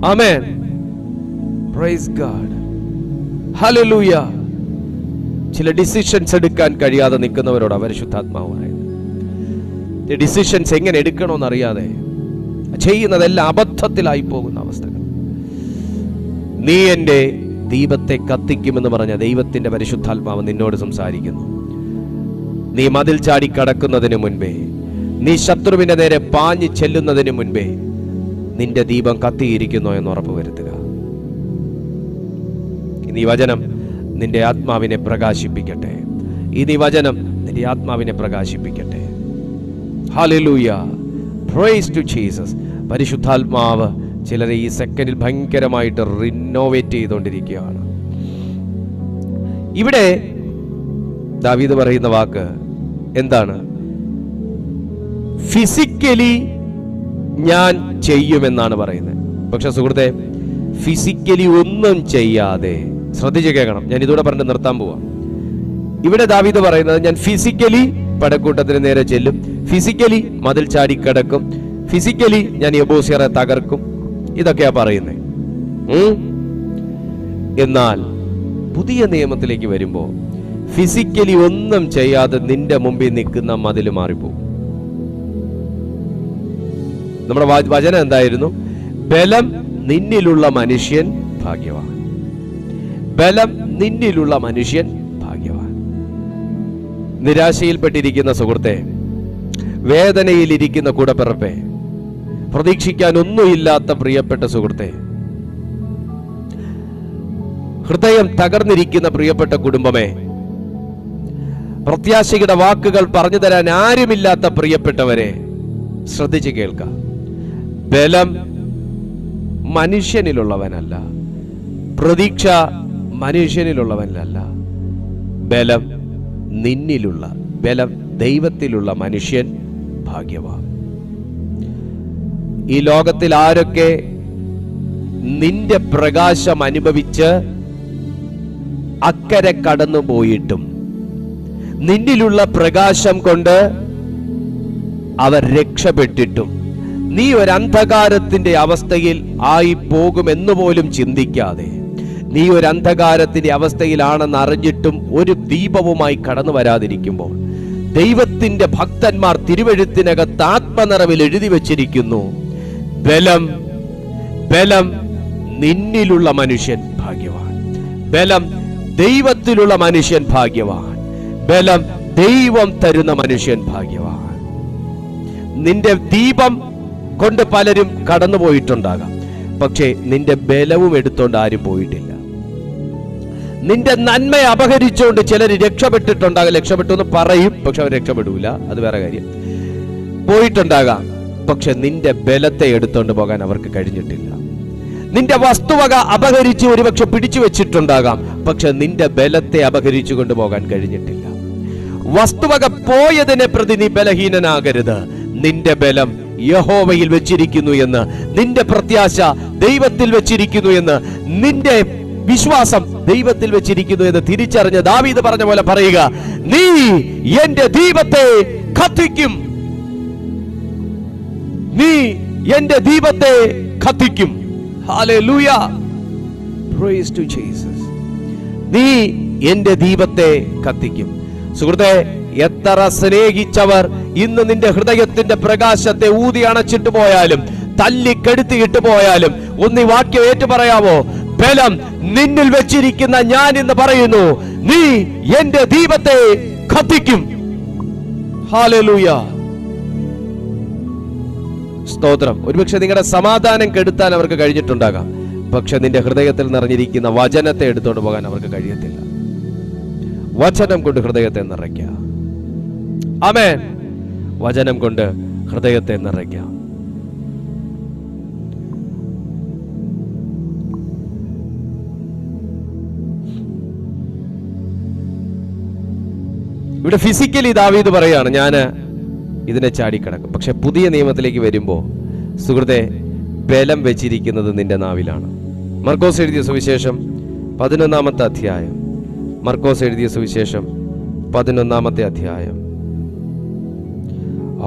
Speaker 1: ആമേൻ. Praise God. ഹല്ലേലൂയ. ചില ഡിസിഷൻസ് എടുക്കാൻ കഴിയാതെ നിൽക്കുന്നവരോട് പരിശുദ്ധാത്മാവ് പറയുന്നത്, ഡിസിഷൻസ് എങ്ങനെ എടുക്കണമെന്ന് അറിയാതെ ചെയ്യുന്നതെല്ലാം അബദ്ധത്തിലായി പോകുന്ന അവസ്ഥകൾ. നീ എൻ്റെ ദീപത്തെ കത്തിക്കുമെന്ന് പറഞ്ഞ ദൈവത്തിന്റെ പരിശുദ്ധാത്മാവ് നിന്നോട് സംസാരിക്കുന്നു. നീ മതിൽ ചാടി കടക്കുന്നതിന് മുൻപേ, നീ ശത്രുവിന്റെ നേരെ പാഞ്ഞു ചെല്ലുന്നതിന് മുൻപേ നിന്റെ ദീപം കത്തിയിരിക്കുന്നു എന്ന് ഉറപ്പുവരുത്തുക. ഇനി വചനം നിന്റെ ആത്മാവിനെ പ്രകാശിപ്പിക്കട്ടെ. ഇനി വചനം നിന്റെ ആത്മാവിനെ പ്രകാശിപ്പിക്കട്ടെ. ഹല്ലേലൂയ. Praise to Jesus. പരിശുദ്ധാത്മാവ് ചിലരെ ഈ സെക്കൻഡിൽ ഭയങ്കരമായിട്ട് റിനോവേറ്റ് ചെയ്തുകൊണ്ടിരിക്കുകയാണ്. ഇവിടെ ദാവീദ് പറയുന്ന വാക്ക് എന്താണ്? ഫിസിക്കലി ഞാൻ ചെയ്യുമെന്നാണ് പറയുന്നത്. പക്ഷെ സുഹൃത്തെ, ഫിസിക്കലി ഒന്നും ചെയ്യാതെ ശ്രദ്ധിച്ച് കേൾക്കണം. ഞാൻ ഇതോടെ പറഞ്ഞിട്ട് നിർത്താൻ പോവാം. ഇവിടെ ദാവീദ് പറയുന്നത്, ഞാൻ ഫിസിക്കലി പടക്കൂട്ടത്തിന് നേരെ ചെല്ലും, ഫിസിക്കലി മതിൽ ചാടി കിടക്കും, ഫിസിക്കലി ഞാൻ യെബൂസ്യരെ തകർക്കും, ഇതൊക്കെയാ പറയുന്നത്. എന്നാൽ പുതിയ നിയമത്തിലേക്ക് വരുമ്പോ ഫിസിക്കലി ഒന്നും ചെയ്യാതെ നിന്റെ മുമ്പിൽ നിൽക്കുന്ന മതിൽ മാറിപ്പോകും. നമ്മുടെ വചനം എന്തായിരുന്നു? ബലം നിന്നിലുള്ള മനുഷ്യൻ ഭാഗ്യവാൻ. ബലം നിന്നിലുള്ള മനുഷ്യൻ ഭാഗ്യവാൻ. നിരാശയിൽപ്പെട്ടിരിക്കുന്ന സുഹൃത്തെ, വേദനയിലിരിക്കുന്ന കൂടപ്പിറപ്പെ, പ്രതീക്ഷിക്കാൻ ഒന്നുമില്ലാത്ത പ്രിയപ്പെട്ട സുഹൃത്തെ, ഹൃദയം തകർന്നിരിക്കുന്ന പ്രിയപ്പെട്ട കുടുംബമേ, പ്രത്യാശയുടെ വാക്കുകൾ പറഞ്ഞു തരാൻ ആരുമില്ലാത്ത പ്രിയപ്പെട്ടവരെ, ശ്രദ്ധിച്ച് കേൾക്കാം. ബലം മനുഷ്യനിലുള്ളവനല്ല, പ്രതീക്ഷ മനുഷ്യനിലുള്ളവനല്ല, ബലം നിന്നിലുള്ള, ബലം ദൈവത്തിലുള്ള മനുഷ്യൻ ഭാഗ്യവാൻ. ഈ ലോകത്തിൽ ആരൊക്കെ നിന്റെ പ്രകാശം അനുഭവിച്ച് അക്കരെ കടന്നു പോയിട്ടും നിന്നിലുള്ള പ്രകാശം കൊണ്ട് അവർ രക്ഷപ്പെട്ടിട്ടും നീ ഒരു അന്ധകാരത്തിന്റെ അവസ്ഥയിൽ ആയി പോകുമെന്ന് പോലും ചിന്തിക്കാതെ, നീ ഒരു അന്ധകാരത്തിന്റെ അവസ്ഥയിലാണെന്ന് അറിഞ്ഞിട്ടും ഒരു ദീപവുമായി കടന്നു വരാതിരിക്കുമ്പോൾ, ദൈവത്തിന്റെ ഭക്തന്മാർ തിരുവെഴുത്തിനകത്ത് ആത്മനിറവിൽ എഴുതി വച്ചിരിക്കുന്നു, ബലം ബലം നിന്നിലുള്ള മനുഷ്യൻ ഭാഗ്യവാൻ, ബലം ദൈവത്തിലുള്ള മനുഷ്യൻ ഭാഗ്യവാൻ, ബലം ദൈവം തരുന്ന മനുഷ്യൻ ഭാഗ്യവാൻ. നിന്റെ ദീപം കൊണ്ട് പലരും കടന്നുപോയിട്ടുണ്ടാകാം, പക്ഷേ നിന്റെ ബലവും എടുത്തോണ്ട് ആരും പോയിട്ടില്ല. നിന്റെ നന്മയെ അപഹരിച്ചുകൊണ്ട് ചിലർ രക്ഷപ്പെട്ടിട്ടുണ്ടാകാം. രക്ഷപ്പെട്ടു എന്ന് പറയും, പക്ഷെ അവർ രക്ഷപ്പെടൂല, അത് വേറെ കാര്യം. പോയിട്ടുണ്ടാകാം, പക്ഷെ നിന്റെ ബലത്തെ എടുത്തോണ്ട് പോകാൻ അവർക്ക് കഴിഞ്ഞിട്ടില്ല. നിന്റെ വസ്തുവക അപഹരിച്ച് ഒരുപക്ഷെ പിടിച്ചു വെച്ചിട്ടുണ്ടാകാം, പക്ഷെ നിന്റെ ബലത്തെ അപഹരിച്ചു കൊണ്ടുപോകാൻ കഴിഞ്ഞിട്ടില്ല. വസ്തുവക പോയതിനെ പ്രതി നീ ബലഹീനനാകരുത്. നിന്റെ ബലം യഹോവയിൽ വെച്ചിരിക്കുന്നു എന്ന്, നിന്റെ പ്രത്യാശ ദൈവത്തിൽ വെച്ചിരിക്കുന്നു എന്ന്, നിന്റെ വിശ്വാസം ദൈവത്തിൽ വെച്ചിരിക്കുന്നു എന്ന് തിരിച്ചറിഞ്ഞ് ദാവീദ് പറഞ്ഞ പോലെ പറയുക, നീ എന്റെ ദീപത്തെ കത്തിക്കും, നീ എന്റെ ദീപത്തെ കത്തിക്കും. ഹല്ലേലൂയ. Praise to Jesus. നീ എന്റെ ദീപത്തെ കത്തിക്കും. സുഹൃത്തെ, എത്ര സ്നേഹിച്ചവർ ഇന്ന് നിന്റെ ഹൃദയത്തിന്റെ പ്രകാശത്തെ ഊതി അണച്ചിട്ട് പോയാലും, തല്ലിക്കെടുത്തിയിട്ട് പോയാലും, ഒന്നി വാക്യം ഏറ്റു പറയാമോ? ബലം നിന്നിൽ വെച്ചിരിക്കുന്ന ഞാൻ എന്ന് പറയുന്നു, നീ എന്റെ ദീപത്തെ കത്തിക്കും. ഹല്ലേലൂയ. സ്തോത്രം. ഒരുപക്ഷെ നിങ്ങളുടെ സമാധാനം കെടുത്താൻ അവർക്ക് കഴിഞ്ഞിട്ടുണ്ടാകാം, പക്ഷെ നിന്റെ ഹൃദയത്തിൽ നിറഞ്ഞിരിക്കുന്ന വചനത്തെ എടുത്തുകൊണ്ട് പോകാൻ അവർക്ക് കഴിയത്തില്ല. വചനം കൊണ്ട് ഹൃദയത്തെ നിറയ്ക്കുക. ആമേൻ. വചനം കൊണ്ട് ഹൃദയത്തെ നിറയ്ക്കാം. ഇവിടെ ഫിസിക്കലി ദാവീദ് പറയാണ്, ഞാൻ ഇതിനെ ചാടിക്കിടക്കും. പക്ഷെ പുതിയ നിയമത്തിലേക്ക് വരുമ്പോൾ സുഹൃത്തെ, ബലം വെച്ചിരിക്കുന്നത് നിന്റെ നാവിലാണ്. മർക്കോസ് എഴുതിയ സുവിശേഷം 11-ാമത്തെ അധ്യായം. മർക്കോസ് എഴുതിയ സുവിശേഷം 11-ാമത്തെ അധ്യായം.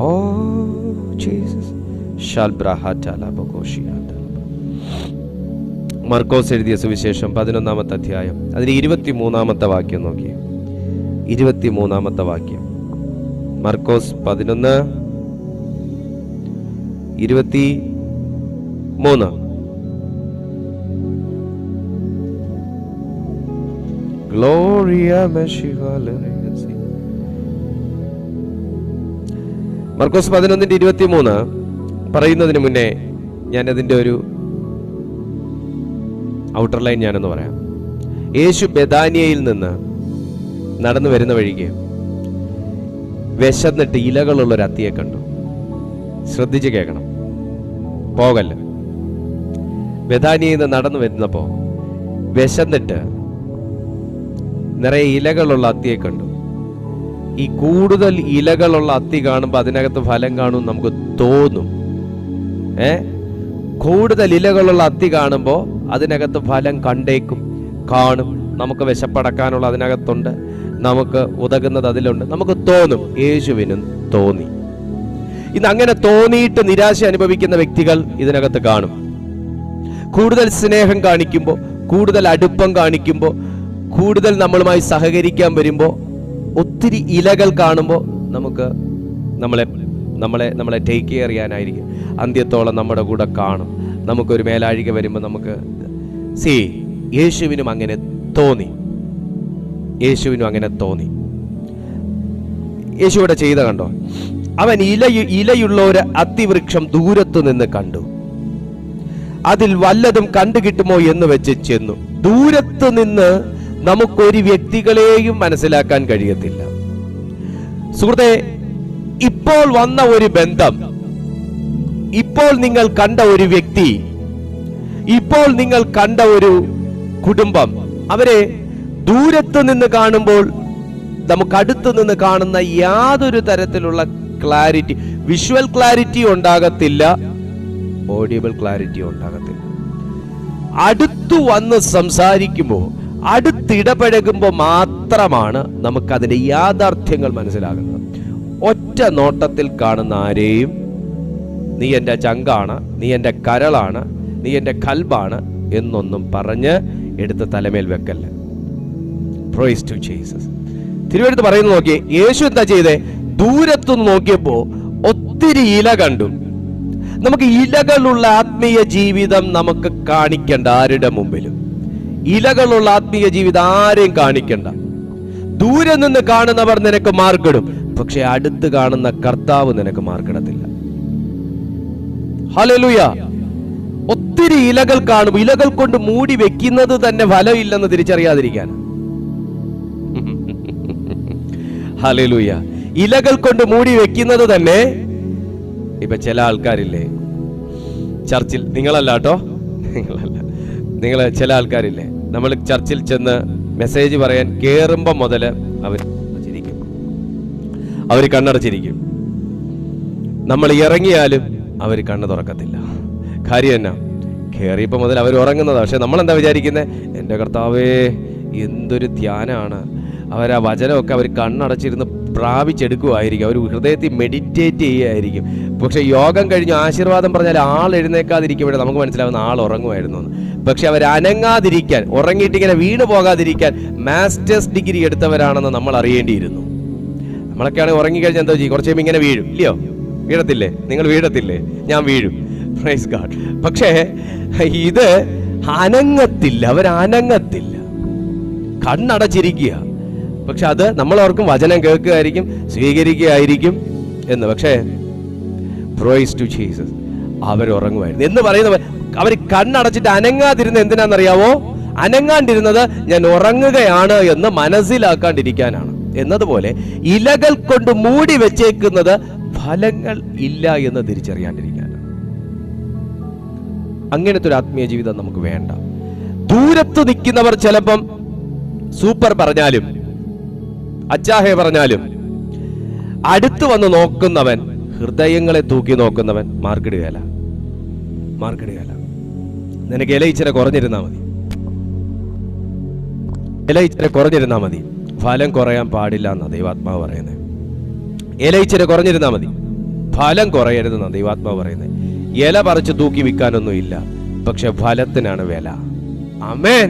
Speaker 1: Oh Jesus. മർക്കോസ് എഴുതിയ സുവിശേഷം 11-ാമത്തെ അധ്യായം, അതിന് 23-ാമത്തെ വാക്യം നോക്കിയേ. 23-ാമത്തെ വാക്യം. മർക്കോസ് 11:23. Gloria Meshivalesi. മർക്കോസ് 11:23 പറയുന്നതിന് മുന്നേ ഞാൻ അതിൻ്റെ ഒരു ഔട്ടർ ലൈൻ ഞാനൊന്ന് പറയാം. യേശു ബെഥാനിയയിൽ നിന്ന് നടന്നു വരുന്ന വഴിക്ക് വിശന്നിട്ട് ഇലകളുള്ളൊരു അത്തിയെ കണ്ടു. ശ്രദ്ധിച്ച് കേൾക്കണം, പോകല്ല. ബെഥാനിയയിൽ നിന്ന് നടന്നു വരുന്നപ്പോൾ വിശന്നിട്ട് നിറയെ ഇലകളുള്ള അത്തിയെ കണ്ടു. ഈ കൂടുതൽ ഇലകളുള്ള അത്തി കാണുമ്പോൾ അതിനകത്ത് ഫലം കാണും നമുക്ക് തോന്നും. കൂടുതൽ ഇലകളുള്ള അത്തി കാണുമ്പോൾ അതിനകത്ത് ഫലം കണ്ടേക്കും, കാണും. നമുക്ക് വിശപ്പടക്കാനുള്ള അതിനകത്തുണ്ട്, നമുക്ക് ഉതകുന്നത് അതിലുണ്ട്, നമുക്ക് തോന്നും. യേശുവിനും തോന്നി. ഇന്ന് അങ്ങനെ തോന്നിയിട്ട് നിരാശ അനുഭവിക്കുന്ന വ്യക്തികൾ ഇതിനകത്ത് കാണും. കൂടുതൽ സ്നേഹം കാണിക്കുമ്പോൾ, കൂടുതൽ അടുപ്പം കാണിക്കുമ്പോൾ, കൂടുതൽ നമ്മളുമായി സഹകരിക്കാൻ വരുമ്പോൾ, ഒത്തിരി ഇലകൾ കാണുമ്പോൾ നമുക്ക് നമ്മളെ ടേക്ക് കെയർ ചെയ്യാനായിരിക്കും. അന്ത്യത്തോളം നമ്മുടെ കൂടെ കാണും. നമുക്കൊരു മേലാഴിക വരുമ്പോൾ നമുക്ക് യേശുവിനും അങ്ങനെ തോന്നി. യേശുവിനും അങ്ങനെ തോന്നി. യേശു ഇവിടെ ചെയ്ത കണ്ടോ? അവൻ ഇലയുള്ള ഒരു അത്തിവൃക്ഷം ദൂരത്തു നിന്ന് കണ്ടു. അതിൽ വല്ലതും കണ്ടുകിട്ടുമോ എന്ന് വെച്ച് ചെന്നു. ദൂരത്ത് നിന്ന് നമുക്കൊരു വ്യക്തികളെയും മനസ്സിലാക്കാൻ കഴിയത്തില്ല. സുഹൃത്തെ, ഇപ്പോൾ വന്ന ഒരു ബന്ധം, ഇപ്പോൾ നിങ്ങൾ കണ്ട ഒരു വ്യക്തി, ഇപ്പോൾ നിങ്ങൾ കണ്ട ഒരു കുടുംബം, അവരെ ദൂരത്ത് നിന്ന് കാണുമ്പോൾ നമുക്ക് അടുത്ത് നിന്ന് കാണുന്ന യാതൊരു തരത്തിലുള്ള ക്ലാരിറ്റി, വിഷ്വൽ ക്ലാരിറ്റി ഉണ്ടാകത്തില്ല, ഓഡിയബിൾ ക്ലാരിറ്റി ഉണ്ടാകത്തില്ല. അടുത്തു വന്ന് സംസാരിക്കുമ്പോൾ, അടുത്തിടപഴകുമ്പോൾ മാത്രമാണ് നമുക്കതിന്റെ യാഥാർത്ഥ്യങ്ങൾ മനസ്സിലാകുന്നത്. ഒറ്റ നോട്ടത്തിൽ കാണുന്ന ആരെയും നീ എൻ്റെ ചങ്കാണ്, നീ എൻ്റെ കരളാണ്, നീ എൻ്റെ കൽബാണ് എന്നൊന്നും പറഞ്ഞ് എടുത്ത് തലമേൽ വെക്കല്ല. Praise to Jesus. തിരുവെടുത്ത് പറയുന്നത് നോക്കിയേ, യേശു എന്താ ചെയ്തേ? ദൂരത്തുനിന്ന് നോക്കിയപ്പോ ഒത്തിരി ഇല കണ്ടു. നമുക്ക് ഇലകളുള്ള ആത്മീയ ജീവിതം നമുക്ക് കാണിക്കണ്ട ആരുടെ മുമ്പിലും. ഇലകളുള്ള ആത്മീയ ജീവിതം ആരെയും കാണിക്കണ്ട. ദൂരെ നിന്ന് കാണുന്നവർ നിനക്ക് മാർക്കിടും, പക്ഷെ അടുത്ത് കാണുന്ന കർത്താവ് നിനക്ക് മാർക്കിടത്തില്ല. ഹല്ലേലൂയ. ഒത്തിരി ഇലകൾ കാണും. ഇലകൾ കൊണ്ട് മൂടി വെക്കുന്നത് തന്നെ ഫലമില്ലെന്ന് തിരിച്ചറിയാതിരിക്കാൻ. ഹല്ലേലൂയ. ഇലകൾ കൊണ്ട് മൂടി വെക്കുന്നത് തന്നെ. ഇപ്പൊ ചില ആൾക്കാരില്ലേ ചർച്ചിൽ, നിങ്ങളല്ല കേട്ടോ, നിങ്ങൾ ചില ആൾക്കാരില്ലേ, നമ്മൾ ചർച്ചിൽ ചെന്ന് മെസ്സേജ് പറയാൻ കേറുമ്പോ മുതല് അവർ കണ്ണടച്ചിരിക്കും. നമ്മൾ ഇറങ്ങിയാലും അവർ കണ്ണ് തുറക്കത്തില്ല. കാര്യം എന്നാ? കയറിയപ്പോ മുതൽ അവർ ഉറങ്ങുന്നതാണ്. പക്ഷെ നമ്മളെന്താ വിചാരിക്കുന്നത്? എൻ്റെ കർത്താവേ, എന്തൊരു ധ്യാനാണ്. അവർ ആ വചനമൊക്കെ അവർ കണ്ണടച്ചിരുന്ന് പ്രാപിച്ചെടുക്കുമായിരിക്കും. അവർ ഹൃദയത്തിൽ മെഡിറ്റേറ്റ് ചെയ്യുമായിരിക്കും. പക്ഷെ യോഗം കഴിഞ്ഞ് ആശീർവാദം പറഞ്ഞാൽ ആൾ എഴുന്നേക്കാതിരിക്കുമ്പോഴേ നമുക്ക് മനസ്സിലാവുന്ന ആൾ ഉറങ്ങുമായിരുന്നു എന്ന്. പക്ഷെ അവർ അനങ്ങാതിരിക്കാൻ, ഉറങ്ങിയിട്ട് ഇങ്ങനെ വീണ് പോകാതിരിക്കാൻ മാസ്റ്റേഴ്സ് ഡിഗ്രി എടുത്തവരാണെന്ന് നമ്മൾ അറിയേണ്ടിയിരുന്നു. നമ്മളൊക്കെയാണെങ്കിൽ ഉറങ്ങിക്കഴിഞ്ഞാൽ എന്താ ചെയ്യും? കുറച്ച് കഴിയുമ്പോൾ ഇങ്ങനെ വീഴും, ഇല്ലയോ? വീഴത്തില്ലേ? നിങ്ങൾ വീഴത്തില്ലേ? ഞാൻ വീഴും. Praise God. പക്ഷേ ഇത് അനങ്ങത്തില്ല, അവരനങ്ങത്തില്ല, കണ്ണടച്ചിരിക്കുക. പക്ഷെ അത് നമ്മളവർക്കും വചനം കേൾക്കുകയായിരിക്കും, സ്വീകരിക്കുകയായിരിക്കും എന്ന്. പക്ഷേ പ്രൈസ് ടു ജീസസ്, അവരുറങ്ങുമായിരുന്നു എന്ന് പറയുന്നവർ. അവർ കണ്ണടച്ചിട്ട് അനങ്ങാതിരുന്നത് എന്തിനാണെന്നറിയാവോ? അനങ്ങാണ്ടിരുന്നത് ഞാൻ ഉറങ്ങുകയാണ് എന്ന് മനസ്സിലാക്കാണ്ടിരിക്കാനാണ്. എന്നതുപോലെ ഇലകൾ കൊണ്ട് മൂടി വെച്ചേക്കുന്നത് ഫലങ്ങൾ ഇല്ല എന്ന് തിരിച്ചറിയാണ്ടിരിക്കാനാണ്. അങ്ങനത്തെ ഒരു ആത്മീയ ജീവിതം നമുക്ക് വേണ്ട. ദൂരത്ത് നിൽക്കുന്നവർ ചിലപ്പം സൂപ്പർ പറഞ്ഞാലും അച്ചാഹേ പറഞ്ഞാലും അടുത്ത് വന്ന് നോക്കുന്നവൻ, ഹൃദയങ്ങളെ തൂക്കി നോക്കുന്നവൻ മാർക്കിടുകയല്ല. നിനക്ക് ഇല ഇച്ചിരി കുറഞ്ഞിരുന്നാ മതി, ഫലം കുറയാൻ പാടില്ല എന്നാ ദൈവാത്മാവ് പറയുന്നത്. ഇല ഇച്ചിരി കുറഞ്ഞിരുന്നാ മതി, ഫലം കുറയരുതെന്നാ ദൈവാത്മാവ് പറയുന്നത്. ഇല പറിച്ച് തൂക്കി വിൽക്കാനൊന്നും ഇല്ല, പക്ഷെ ഫലത്തിനാണ് വില. ആമേൻ.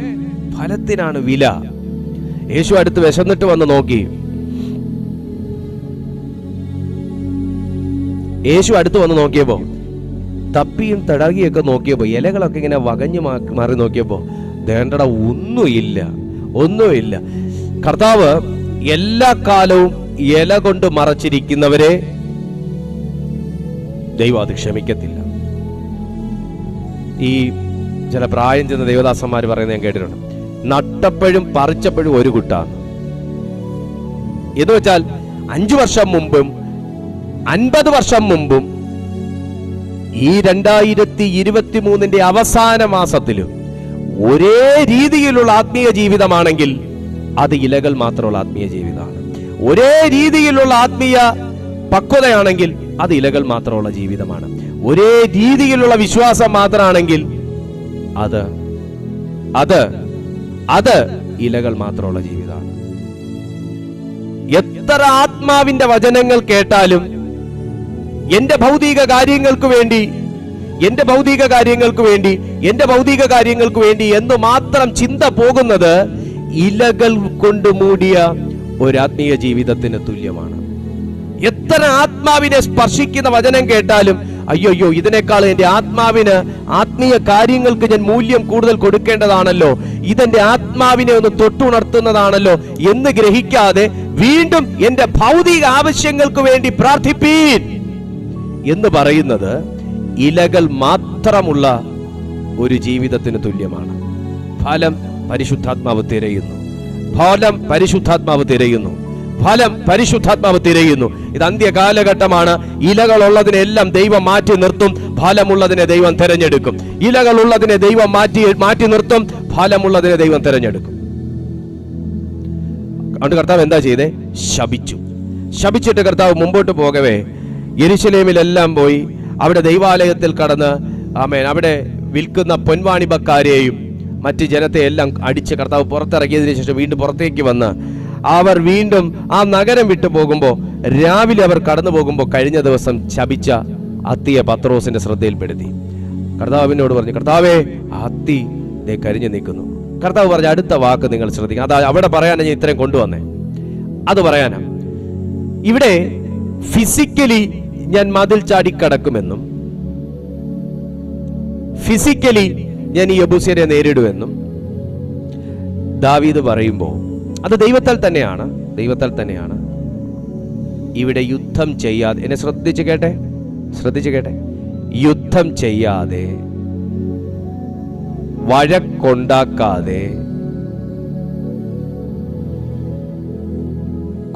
Speaker 1: ഫലത്തിനാണ് വില. യേശു അടുത്ത് വിശന്നിട്ട് വന്ന് നോക്കി. യേശു അടുത്ത് വന്ന് നോക്കിയപ്പോ, തപ്പിയും തടാകിയൊക്കെ നോക്കിയപ്പോ, ഇലകളൊക്കെ ഇങ്ങനെ വകഞ്ഞു മാറി നോക്കിയപ്പോ, ദേണ്ടട ഒന്നുമില്ല. കർത്താവ് എല്ലാ കാലവും ഇല കൊണ്ട് മറച്ചിരിക്കുന്നവരെ ദൈവം അത് ക്ഷമിക്കത്തില്ല. ഈ ചില പ്രായം ചെന്ന ദൈവദാസന്മാർ പറയുന്നത് ഞാൻ കേട്ടിട്ടുണ്ട്, നട്ടപ്പോഴും പറിച്ചപ്പോഴും ഒരു കുട്ടാണ് എന്ന് വെച്ചാൽ 5 വർഷം മുമ്പും 50 വർഷം മുമ്പും ഈ 2023 അവസാന മാസത്തിലും ഒരേ രീതിയിലുള്ള ആത്മീയ ജീവിതമാണെങ്കിൽ അത് ഇലകൾ മാത്രമുള്ള ആത്മീയ ജീവിതമാണ്. ഒരേ രീതിയിലുള്ള ആത്മീയ പക്വതയാണെങ്കിൽ അത് ഇലകൾ മാത്രമുള്ള ജീവിതമാണ്. ഒരേ രീതിയിലുള്ള വിശ്വാസം മാത്രമാണെങ്കിൽ അത് ഇലകൾ മാത്രമുള്ള ജീവിതമാണ്. എത്ര ആത്മാവിന്റെ വചനങ്ങൾ കേട്ടാലും എന്റെ ഭൗതിക കാര്യങ്ങൾക്ക് വേണ്ടി എന്ന് മാത്രം ചിന്ത പോകുന്നത് ഇലകൾ കൊണ്ട് മൂടിയ ഒരാത്മീയ ജീവിതത്തിന് തുല്യമാണ്. എത്ര ആത്മാവിനെ സ്പർശിക്കുന്ന വചനം കേട്ടാലും അയ്യോ ഇതിനേക്കാൾ എന്റെ ആത്മാവിന് ആത്മീയ കാര്യങ്ങൾക്ക് ഞാൻ മൂല്യം കൂടുതൽ കൊടുക്കേണ്ടതാണല്ലോ, ഇതെന്റെ ആത്മാവിനെ ഒന്ന് തൊട്ടുണർത്തുന്നതാണല്ലോ എന്ന് ഗ്രഹിക്കാതെ വീണ്ടും എന്റെ ഭൗതിക ആവശ്യങ്ങൾക്ക് വേണ്ടി പ്രാർത്ഥിപ്പീൻ എന്ന് പറയുന്നത് ഇലകൾ മാത്രമുള്ള ഒരു ജീവിതത്തിന് തുല്യമാണ്. ഫലം പരിശുദ്ധാത്മാവ് തിരയുന്നു. ഇത് അന്ത്യകാലഘട്ടമാണ്. ഇലകളുള്ളതിനെല്ലാം ദൈവം മാറ്റി നിർത്തും, ഫലമുള്ളതിനെ ദൈവം തിരഞ്ഞെടുക്കും. ഇലകളുള്ളതിനെ ദൈവം മാറ്റി നിർത്തും, ഫലമുള്ളതിനെ ദൈവം തിരഞ്ഞെടുക്കും. അതുകൊണ്ട് കർത്താവ് എന്താ ചെയ്തേ? ശപിച്ചിട്ട് കർത്താവ് മുമ്പോട്ട് പോകവേ യെരുശലേമിലെല്ലാം പോയി അവിടെ ദൈവാലയത്തിൽ കടന്ന് ആമേൻ അവിടെ വിൽക്കുന്ന പൊൻവാണിഭക്കാരെയും മറ്റ് ജനത്തെ എല്ലാം അടിച്ച് കർത്താവ് പുറത്തിറങ്ങിയതിനു ശേഷം വീണ്ടും പുറത്തേക്ക് വന്ന് അവർ വീണ്ടും ആ നഗരം വിട്ടു പോകുമ്പോൾ രാവിലെ അവർ കടന്നു പോകുമ്പോൾ കഴിഞ്ഞ ദിവസം ശപിച്ച അത്തിയെ പത്രോസിന്റെ ശ്രദ്ധയിൽപ്പെടുത്തി. കർത്താവിനോട് പറഞ്ഞു, കർത്താവേ അത്തി ദേ കരിഞ്ഞു നിൽക്കുന്നു. കർത്താവ് പറഞ്ഞ അടുത്ത വാക്ക് നിങ്ങൾ ശ്രദ്ധിക്കുക. അതാ അവിടെ പറയാനാ ഞാൻ ഇത്രയും കൊണ്ടുവന്നേ, അത് പറയാനാ. ഇവിടെ ഫിസിക്കലി ഞാൻ മതിൽ ചാടിക്കടക്കുമെന്നും ഫിസിക്കലി ഞാൻ ഈ യെബൂസ്യരെ നേരിടുമെന്നും ദാവീദ് പറയുമ്പോൾ അത് ദൈവത്താൽ തന്നെയാണ്. ഇവിടെ യുദ്ധം ചെയ്യാതെ, എന്നെ ശ്രദ്ധിച്ചു കേട്ടെ, യുദ്ധം ചെയ്യാതെ, വഴക്കുണ്ടാക്കാതെ,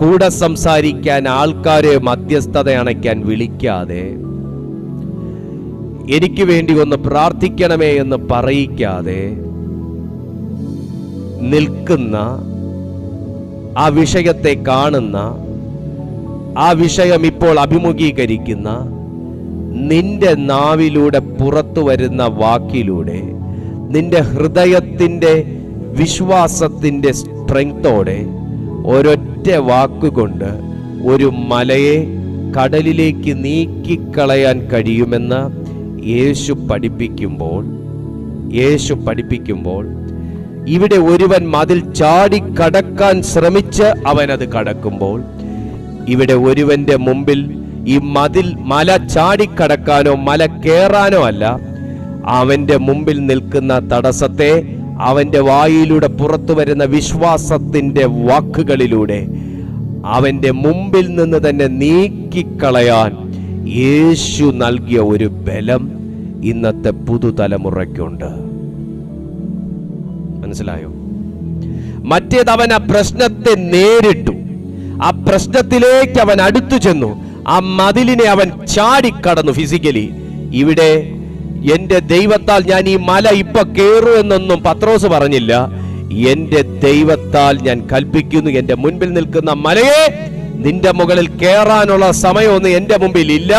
Speaker 1: കൂടെ സംസാരിക്കാൻ ആൾക്കാരെ മധ്യസ്ഥത അണയ്ക്കാൻ വിളിക്കാതെ, എനിക്ക് വേണ്ടി ഒന്ന് പ്രാർത്ഥിക്കണമേ എന്ന് പറയിക്കാതെ നിൽക്കുന്ന, ആ വിഷയത്തെ കാണുന്ന, ആ വിഷയം ഇപ്പോൾ അഭിമുഖീകരിക്കുന്ന, നിന്റെ നാവിലൂടെ പുറത്തു വരുന്ന വാക്കിലൂടെ, നിന്റെ ഹൃദയത്തിന്റെ വിശ്വാസത്തിന്റെ സ്ട്രെങ്തോടെ ഒരൊറ്റ വാക്കുകൊണ്ട് ഒരു മലയെ കടലിലേക്ക് നീക്കിക്കളയാൻ കഴിയുമെന്ന് യേശു പഠിപ്പിക്കുമ്പോൾ ഇവിടെ ഒരുവൻ മതിൽ ചാടിക്കടക്കാൻ ശ്രമിച്ച് അവനത് കടക്കുമ്പോൾ, ഇവിടെ ഒരുവന്റെ മുമ്പിൽ ഈ മല ചാടിക്കടക്കാനോ മല കയറാനോ അല്ല, അവന്റെ മുമ്പിൽ നിൽക്കുന്ന തടസ്സത്തെ അവന്റെ വായിലൂടെ പുറത്തു വരുന്ന വിശ്വാസത്തിന്റെ വാക്കുകളിലൂടെ അവന്റെ മുമ്പിൽ നിന്ന് തന്നെ നീക്കിക്കളയാൻ യേശു നൽകിയ ഒരു ബലം ഇന്നത്തെ പുതുതലമുറയ്ക്കുണ്ട്. മനസ്സിലായോ? മറ്റേത് അവൻ ആ പ്രശ്നത്തെ നേരിട്ടു, ആ പ്രശ്നത്തിലേക്ക് അവൻ അടുത്തു ചെന്നു. ആ മതിലിനെ അവൻ ചാടിക്കടന്നു ഫിസിക്കലി. ഇവിടെ എന്റെ ദൈവത്താൽ ഞാൻ ഈ മല ഇപ്പൊ കേറൂ എന്നൊന്നും പത്രോസ് പറഞ്ഞില്ല. എന്റെ ദൈവത്താൽ ഞാൻ കൽപ്പിക്കുന്നു, എന്റെ മുൻപിൽ നിൽക്കുന്ന മലയെ നിന്റെ മുകളിൽ കേറാനുള്ള സമയമൊന്നും എന്റെ മുമ്പിൽ ഇല്ല.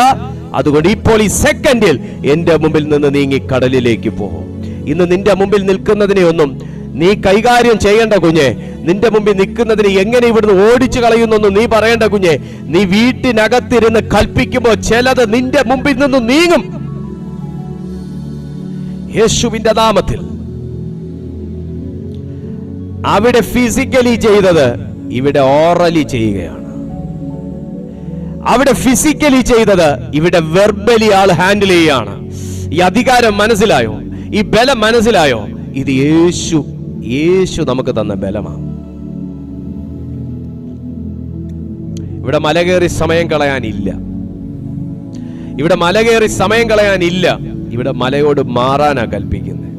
Speaker 1: അതുകൊണ്ട് ഇപ്പോൾ ഈ സെക്കൻഡിൽ എന്റെ മുമ്പിൽ നിന്ന് നീങ്ങി കടലിലേക്ക് പോകും. ഇന്ന് നിന്റെ മുമ്പിൽ നിൽക്കുന്നതിനെ ഒന്നും നീ കൈകാര്യം ചെയ്യേണ്ട കുഞ്ഞെ. നിന്റെ മുമ്പിൽ നിൽക്കുന്നതിന് എങ്ങനെ ഇവിടുന്ന് ഓടിച്ചു കളയുന്നൊന്നും നീ പറയേണ്ട കുഞ്ഞെ. നീ വീട്ടിനകത്തിരുന്ന് കൽപ്പിക്കുമ്പോൾ ചിലത് നിന്റെ മുമ്പിൽ നിന്ന് നീങ്ങും. യേശുവിന്റെ നാമത്തിൽ. അവിടെ ഫിസിക്കലി ചെയ്തത് ഇവിടെ ഓറലി ചെയ്യുകയാണ്. അവിടെ ഫിസിക്കലി ചെയ്തത് ഇവിടെ വെർബലി ആൾ ഹാൻഡിൽ ചെയ്യുകയാണ്. ഈ അധികാരം മനസ്സിലായോ? ഈ ബലം മനസ്സിലായോ? ഇത് യേശു നമുക്ക് തന്ന ബലമാണ്. ഇവിടെ മലകേറി സമയം കളയാനില്ല. ഇവിടെ മലകേറി സമയം കളയാനില്ല. ഇവിടെ മലയോട് മാറാനാ കൽപ്പിക്കുന്നത്.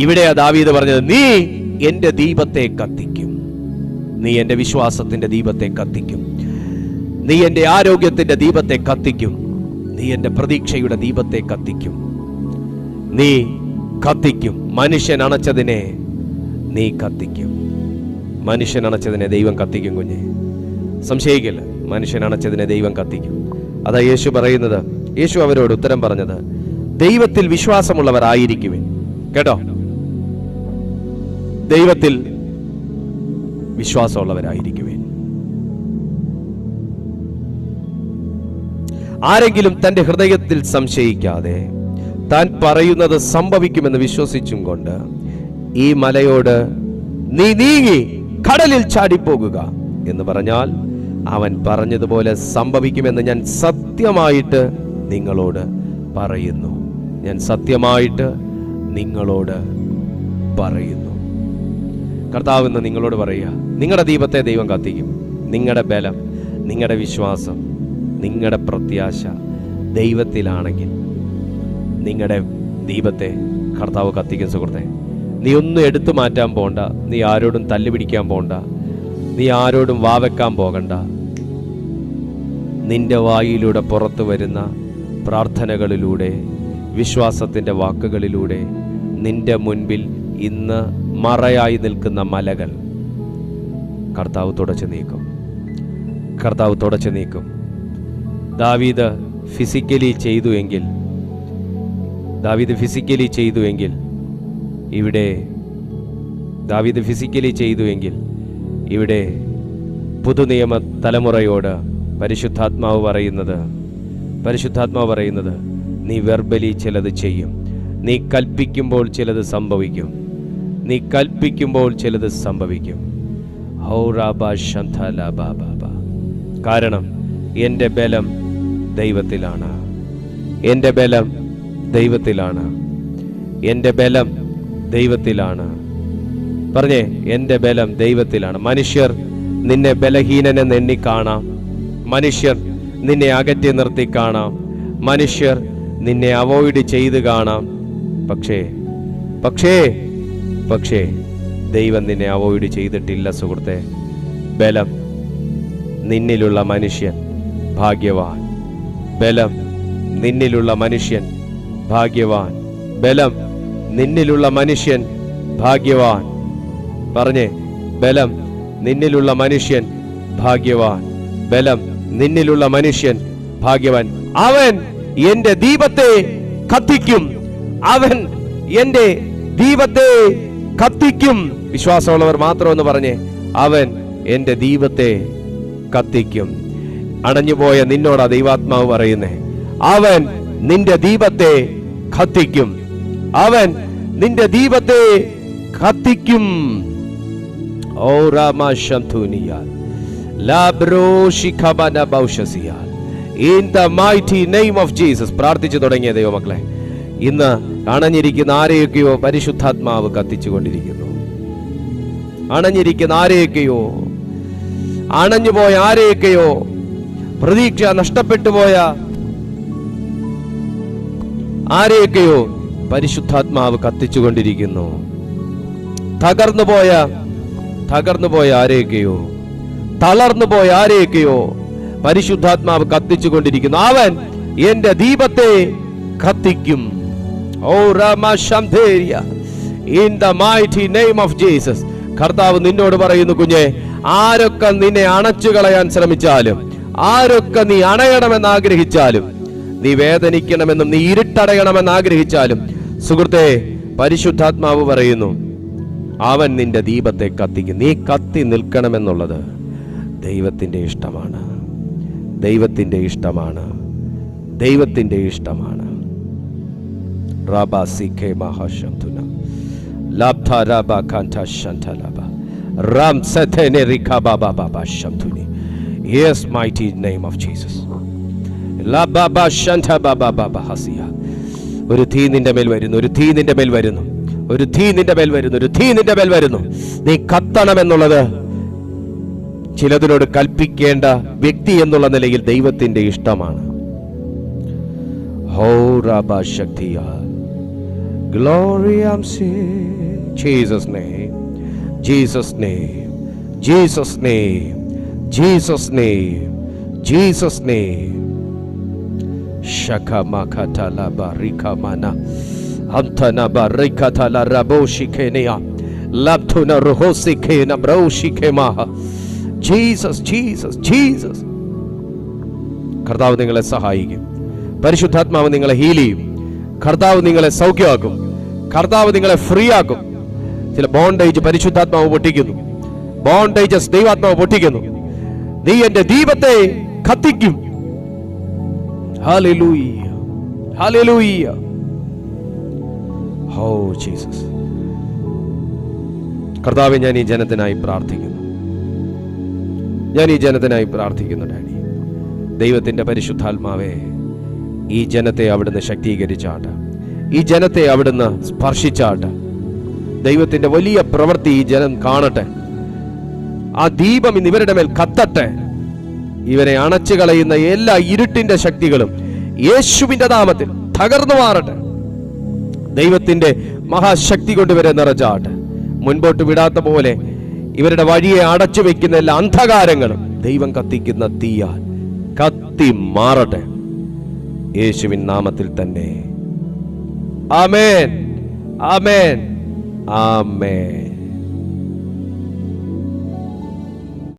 Speaker 1: ഇവിടെയാ ദാവീദ് പറഞ്ഞത്, നീ എന്റെ ദീപത്തെ കത്തിക്കും. നീ എന്റെ വിശ്വാസത്തിന്റെ ദീപത്തെ കത്തിക്കും. നീ എന്റെ ആരോഗ്യത്തിന്റെ ദീപത്തെ കത്തിക്കും. നീ എന്റെ പ്രതീക്ഷയുടെ ദീപത്തെ കത്തിക്കും. നീ കത്തിക്കും. മനുഷ്യൻ അണച്ചതിനെ നീ കത്തിക്കും. മനുഷ്യൻ അണച്ചതിനെ ദൈവം കത്തിക്കും കുഞ്ഞെ, സംശയിക്കില്ല. മനുഷ്യൻ അണച്ചതിനെ ദൈവം കത്തിക്കും. അതാ യേശു പറയുന്നത്. യേശു അവരോട് ഉത്തരം പറഞ്ഞത്, ദൈവത്തിൽ വിശ്വാസമുള്ളവരായിരിക്കുവിൻ. കേട്ടോ, ദൈവത്തിൽ വിശ്വാസമുള്ളവരായിരിക്കുവിൻ. ആരെങ്കിലും തന്റെ ഹൃദയത്തിൽ സംശയിക്കാതെ താൻ പറയുന്നത് സംഭവിക്കുമെന്ന് വിശ്വസിച്ചും കൊണ്ട് ഈ മലയോട് നീ നീങ്ങി കടലിൽ ചാടിപ്പോകുക എന്ന് പറഞ്ഞാൽ അവൻ പറഞ്ഞതുപോലെ സംഭവിക്കുമെന്ന് ഞാൻ സത്യമായിട്ട് നിങ്ങളോട് പറയുന്നു. ഞാൻ സത്യമായിട്ട് നിങ്ങളോട് പറയുന്നു. കർത്താവ് ഇന്ന് നിങ്ങളോട് പറയുക, നിങ്ങളുടെ ദീപത്തെ ദൈവം കത്തിക്കും. നിങ്ങളുടെ ബലം, നിങ്ങളുടെ വിശ്വാസം, നിങ്ങളുടെ പ്രത്യാശ ദൈവത്തിലാണെങ്കിൽ നിങ്ങളുടെ ദീപത്തെ കർത്താവ് കത്തിക്കും. സുഹൃത്തെ, നീ ഒന്നും എടുത്തു മാറ്റാൻ പോകണ്ട. നീ ആരോടും തല്ലുപിടിക്കാൻ പോകണ്ട. നീ ആരോടും വാവെക്കാൻ പോകണ്ട. നിന്റെ വായിലൂടെ പുറത്തു വരുന്ന പ്രാർത്ഥനകളിലൂടെ, വിശ്വാസത്തിൻ്റെ വാക്കുകളിലൂടെ നിന്റെ മുൻപിൽ ഇന്ന് മറയായി നിൽക്കുന്ന മലകൾ കർത്താവ് തുടച്ചു നീക്കും. കർത്താവ് തുടച്ചു നീക്കും. ദാവീദ് ഫിസിക്കലി ചെയ്തുവെങ്കിൽ ഇവിടെ പുതുനിയമ തലമുറയോട് പരിശുദ്ധാത്മാവ് പറയുന്നത് നീ വെർബലി ചിലത് ചെയ്യും. നീ കൽപ്പിക്കുമ്പോൾ ചിലത് സംഭവിക്കും. കാരണം എൻ്റെ ബലം ദൈവത്തിലാണ്. എൻ്റെ ബലം ദൈവത്തിലാണ്. പറഞ്ഞേ, എൻ്റെ ബലം ദൈവത്തിലാണ്. മനുഷ്യർ നിന്നെ ബലഹീനനെന്ന് എണ്ണി കാണാം. മനുഷ്യർ നിന്നെ അകറ്റി നിർത്തി കാണാം. മനുഷ്യർ നിന്നെ അവോയ്ഡ് ചെയ്ത് കാണാം. പക്ഷേ ദൈവം നിന്നെ അവോയ്ഡ് ചെയ്തിട്ടില്ല സുഹൃത്തെ. ബലം നിന്നിലുള്ള മനുഷ്യൻ ഭാഗ്യവാൻ. ബലം നിന്നിലുള്ള മനുഷ്യൻ ഭാഗ്യവാൻ. ബലം നിന്നിലുള്ള മനുഷ്യൻ ഭാഗ്യവാൻ. പറഞ്ഞേ, ബലം നിന്നിലുള്ള മനുഷ്യൻ ഭാഗ്യവാൻ. ബലം നിന്നിലുള്ള മനുഷ്യൻ ഭാഗ്യവാൻ. അവൻ എന്റെ ദീപത്തെ കത്തിക്കും. അവൻ എന്റെ ദീപത്തെ കത്തിക്കും. വിശ്വാസമുള്ളവർ മാത്രമെന്ന് പറഞ്ഞേ, അവൻ എന്റെ ദീപത്തെ കത്തിക്കും. അണഞ്ഞുപോയ നിന്നോടാ ദൈവാത്മാവ് പറയുന്നേ, അവൻ നിന്റെ ദീപത്തെ കത്തിക്കും. അവൻ നിന്റെ ദീപത്തെ കത്തിക്കും. ഓ രാമശംതുനിയ ലാബ്രോഷിഖബന ബൗഷസിയ in the mighty name of Jesus. പ്രാർത്ഥിച്ചു തുടങ്ങിയ ദൈവമക്കളെ, ഇന്ന് അണഞ്ഞിരിക്കുന്ന ആരെയൊക്കെയോ പരിശുദ്ധാത്മാവ് കത്തിച്ചുകൊണ്ടിരിക്കുന്നു. അണഞ്ഞിരിക്കുന്ന ആരെയൊക്കെയോ, അണഞ്ഞുപോയ ആരെയൊക്കെയോ, പ്രതീക്ഷ നഷ്ടപ്പെട്ടു പോയ ആരെയൊക്കെയോ പരിശുദ്ധാത്മാവ് കത്തിച്ചുകൊണ്ടിരിക്കുന്നു. തകർന്നുപോയ ആരെയൊക്കെയോ തളർന്നു പോയ ആരെയൊക്കെയോ പരിശുദ്ധാത്മാവ് കത്തിച്ചുകൊണ്ടിരിക്കുന്നു. അവൻ എന്റെ ദീപത്തെ കത്തിക്കും. ഓ റമശംധേരിയ, in the mighty name of Jesus. കർത്താവ് നിന്നോട് പറയുന്നു, കുഞ്ഞെ, ആരൊക്കെ നിന്നെ അണച്ചു കളയാൻ ശ്രമിച്ചാലും, ആരൊക്കെ നീ അണയണമെന്ന് ആഗ്രഹിച്ചാലും, നീ വേദനിക്കണമെന്നും നീ ഇരുട്ടടയണമെന്ന് ആഗ്രഹിച്ചാലും, സുഹൃത്തെ, പരിശുദ്ധാത്മാവ് പറയുന്നു, അവൻ നിന്റെ ദീപത്തെ കത്തിക്കും. നീ കത്തി നിൽക്കണമെന്നുള്ളത് ദൈവത്തിന്റെ ഇഷ്ടമാണ്. ദൈവത്തിന്റെ ഇഷ്ടമാണ്. ദൈവത്തിന്റെ ഇഷ്ടമാണ്. റാബാസിഖേ മഹാശംതുന ലാബ്ധ റാബ കാന്ത ശന്തലബ റാം സതനെ റിഖബബബബ ശംതുനി. Yes, mighty name of Jesus. ലബബ ശന്തബബബബ ഹസിയ. ഒരു തീ നിന്റെ മേൽ വരുന്നു, ഒരു തീ നിന്റെ മേൽ വരുന്നു, ഒരു തീ നിന്റെ മേൽ വരുന്നു, ഒരു തീ നിന്റെ മേൽ വരുന്നു. നീ കത്തണമെന്നുള്ളത് ചിലതിനോട് കൽപ്പിക്കേണ്ട വ്യക്തി എന്നുള്ള നിലയിൽ ദൈവത്തിന്റെ ഇഷ്ടമാണ്. ഹോ റബ ശക്തിയ Glory I'm seeing. Jesus name, Jesus name, Jesus name, Jesus name, Jesus name. Shaka makata la barika mana antana barikata la raboshi kenia laptuna rohosi kena broshi kemaha. Jesus, Jesus, Jesus. കർത്താവ് നിങ്ങളെ സഹായിക്കും. പരിശുദ്ധാത്മാവ് നിങ്ങളെ heal ചെയ്യും. കർത്താവ് നിങ്ങളെ സൗഖ്യമാക്കും. കർത്താവ് നിങ്ങളെ ഫ്രീ ആക്കും. ചില ബോണ്ടേജ് പരിശുദ്ധാത്മാവ് പൊട്ടിക്കുന്നു. ബോണ്ടേജസ് ദൈവാത്മാവ് പൊട്ടിക്കുന്നു. നീ എന്റെ ദീപത്തെ കത്തിക്കും. ഹല്ലേലൂയ, ഹല്ലേലൂയ. ഓ ജീസസ്. കർത്താവേ, ഞാൻ ഈ ജനത്തിനായി പ്രാർത്ഥിക്കുന്നു. ഞാൻ ഈ ജനത്തിനായി പ്രാർത്ഥിക്കുന്നു ഡാഡി. ദൈവത്തിന്റെ പരിശുദ്ധാത്മാവേ, ഈ ജനത്തെ അവിടുന്ന് ശക്തീകരിച്ചാട്ട്, ഈ ജനത്തെ അവിടുന്ന് സ്പർശിച്ചാട്ട്. ദൈവത്തിന്റെ വലിയ പ്രവൃത്തി ഈ ജനം കാണട്ടെ. ആ ദീപം ഇന്ന് ഇവരുടെ മേൽ കത്തട്ടെ. ഇവരെ അണച്ചു കളയുന്ന എല്ലാ ഇരുട്ടിന്റെ ശക്തികളും യേശുവിന്റെ നാമത്തിൽ തകർന്നു മാറട്ടെ. ദൈവത്തിന്റെ മഹാശക്തി കൊണ്ട് ഇവരെ നിറച്ചാട്ട്. മുൻപോട്ട് വിടാത്ത പോലെ ഇവരുടെ വഴിയെ അടച്ചു വെക്കുന്ന എല്ലാ അന്ധകാരങ്ങളും ദൈവം കത്തിക്കുന്ന തീയാൽ കത്തി മാറട്ടെ. യേശുവിൻ നാമത്തിൽ തന്നെ. ആമേൻ, ആമേൻ, ആമേൻ.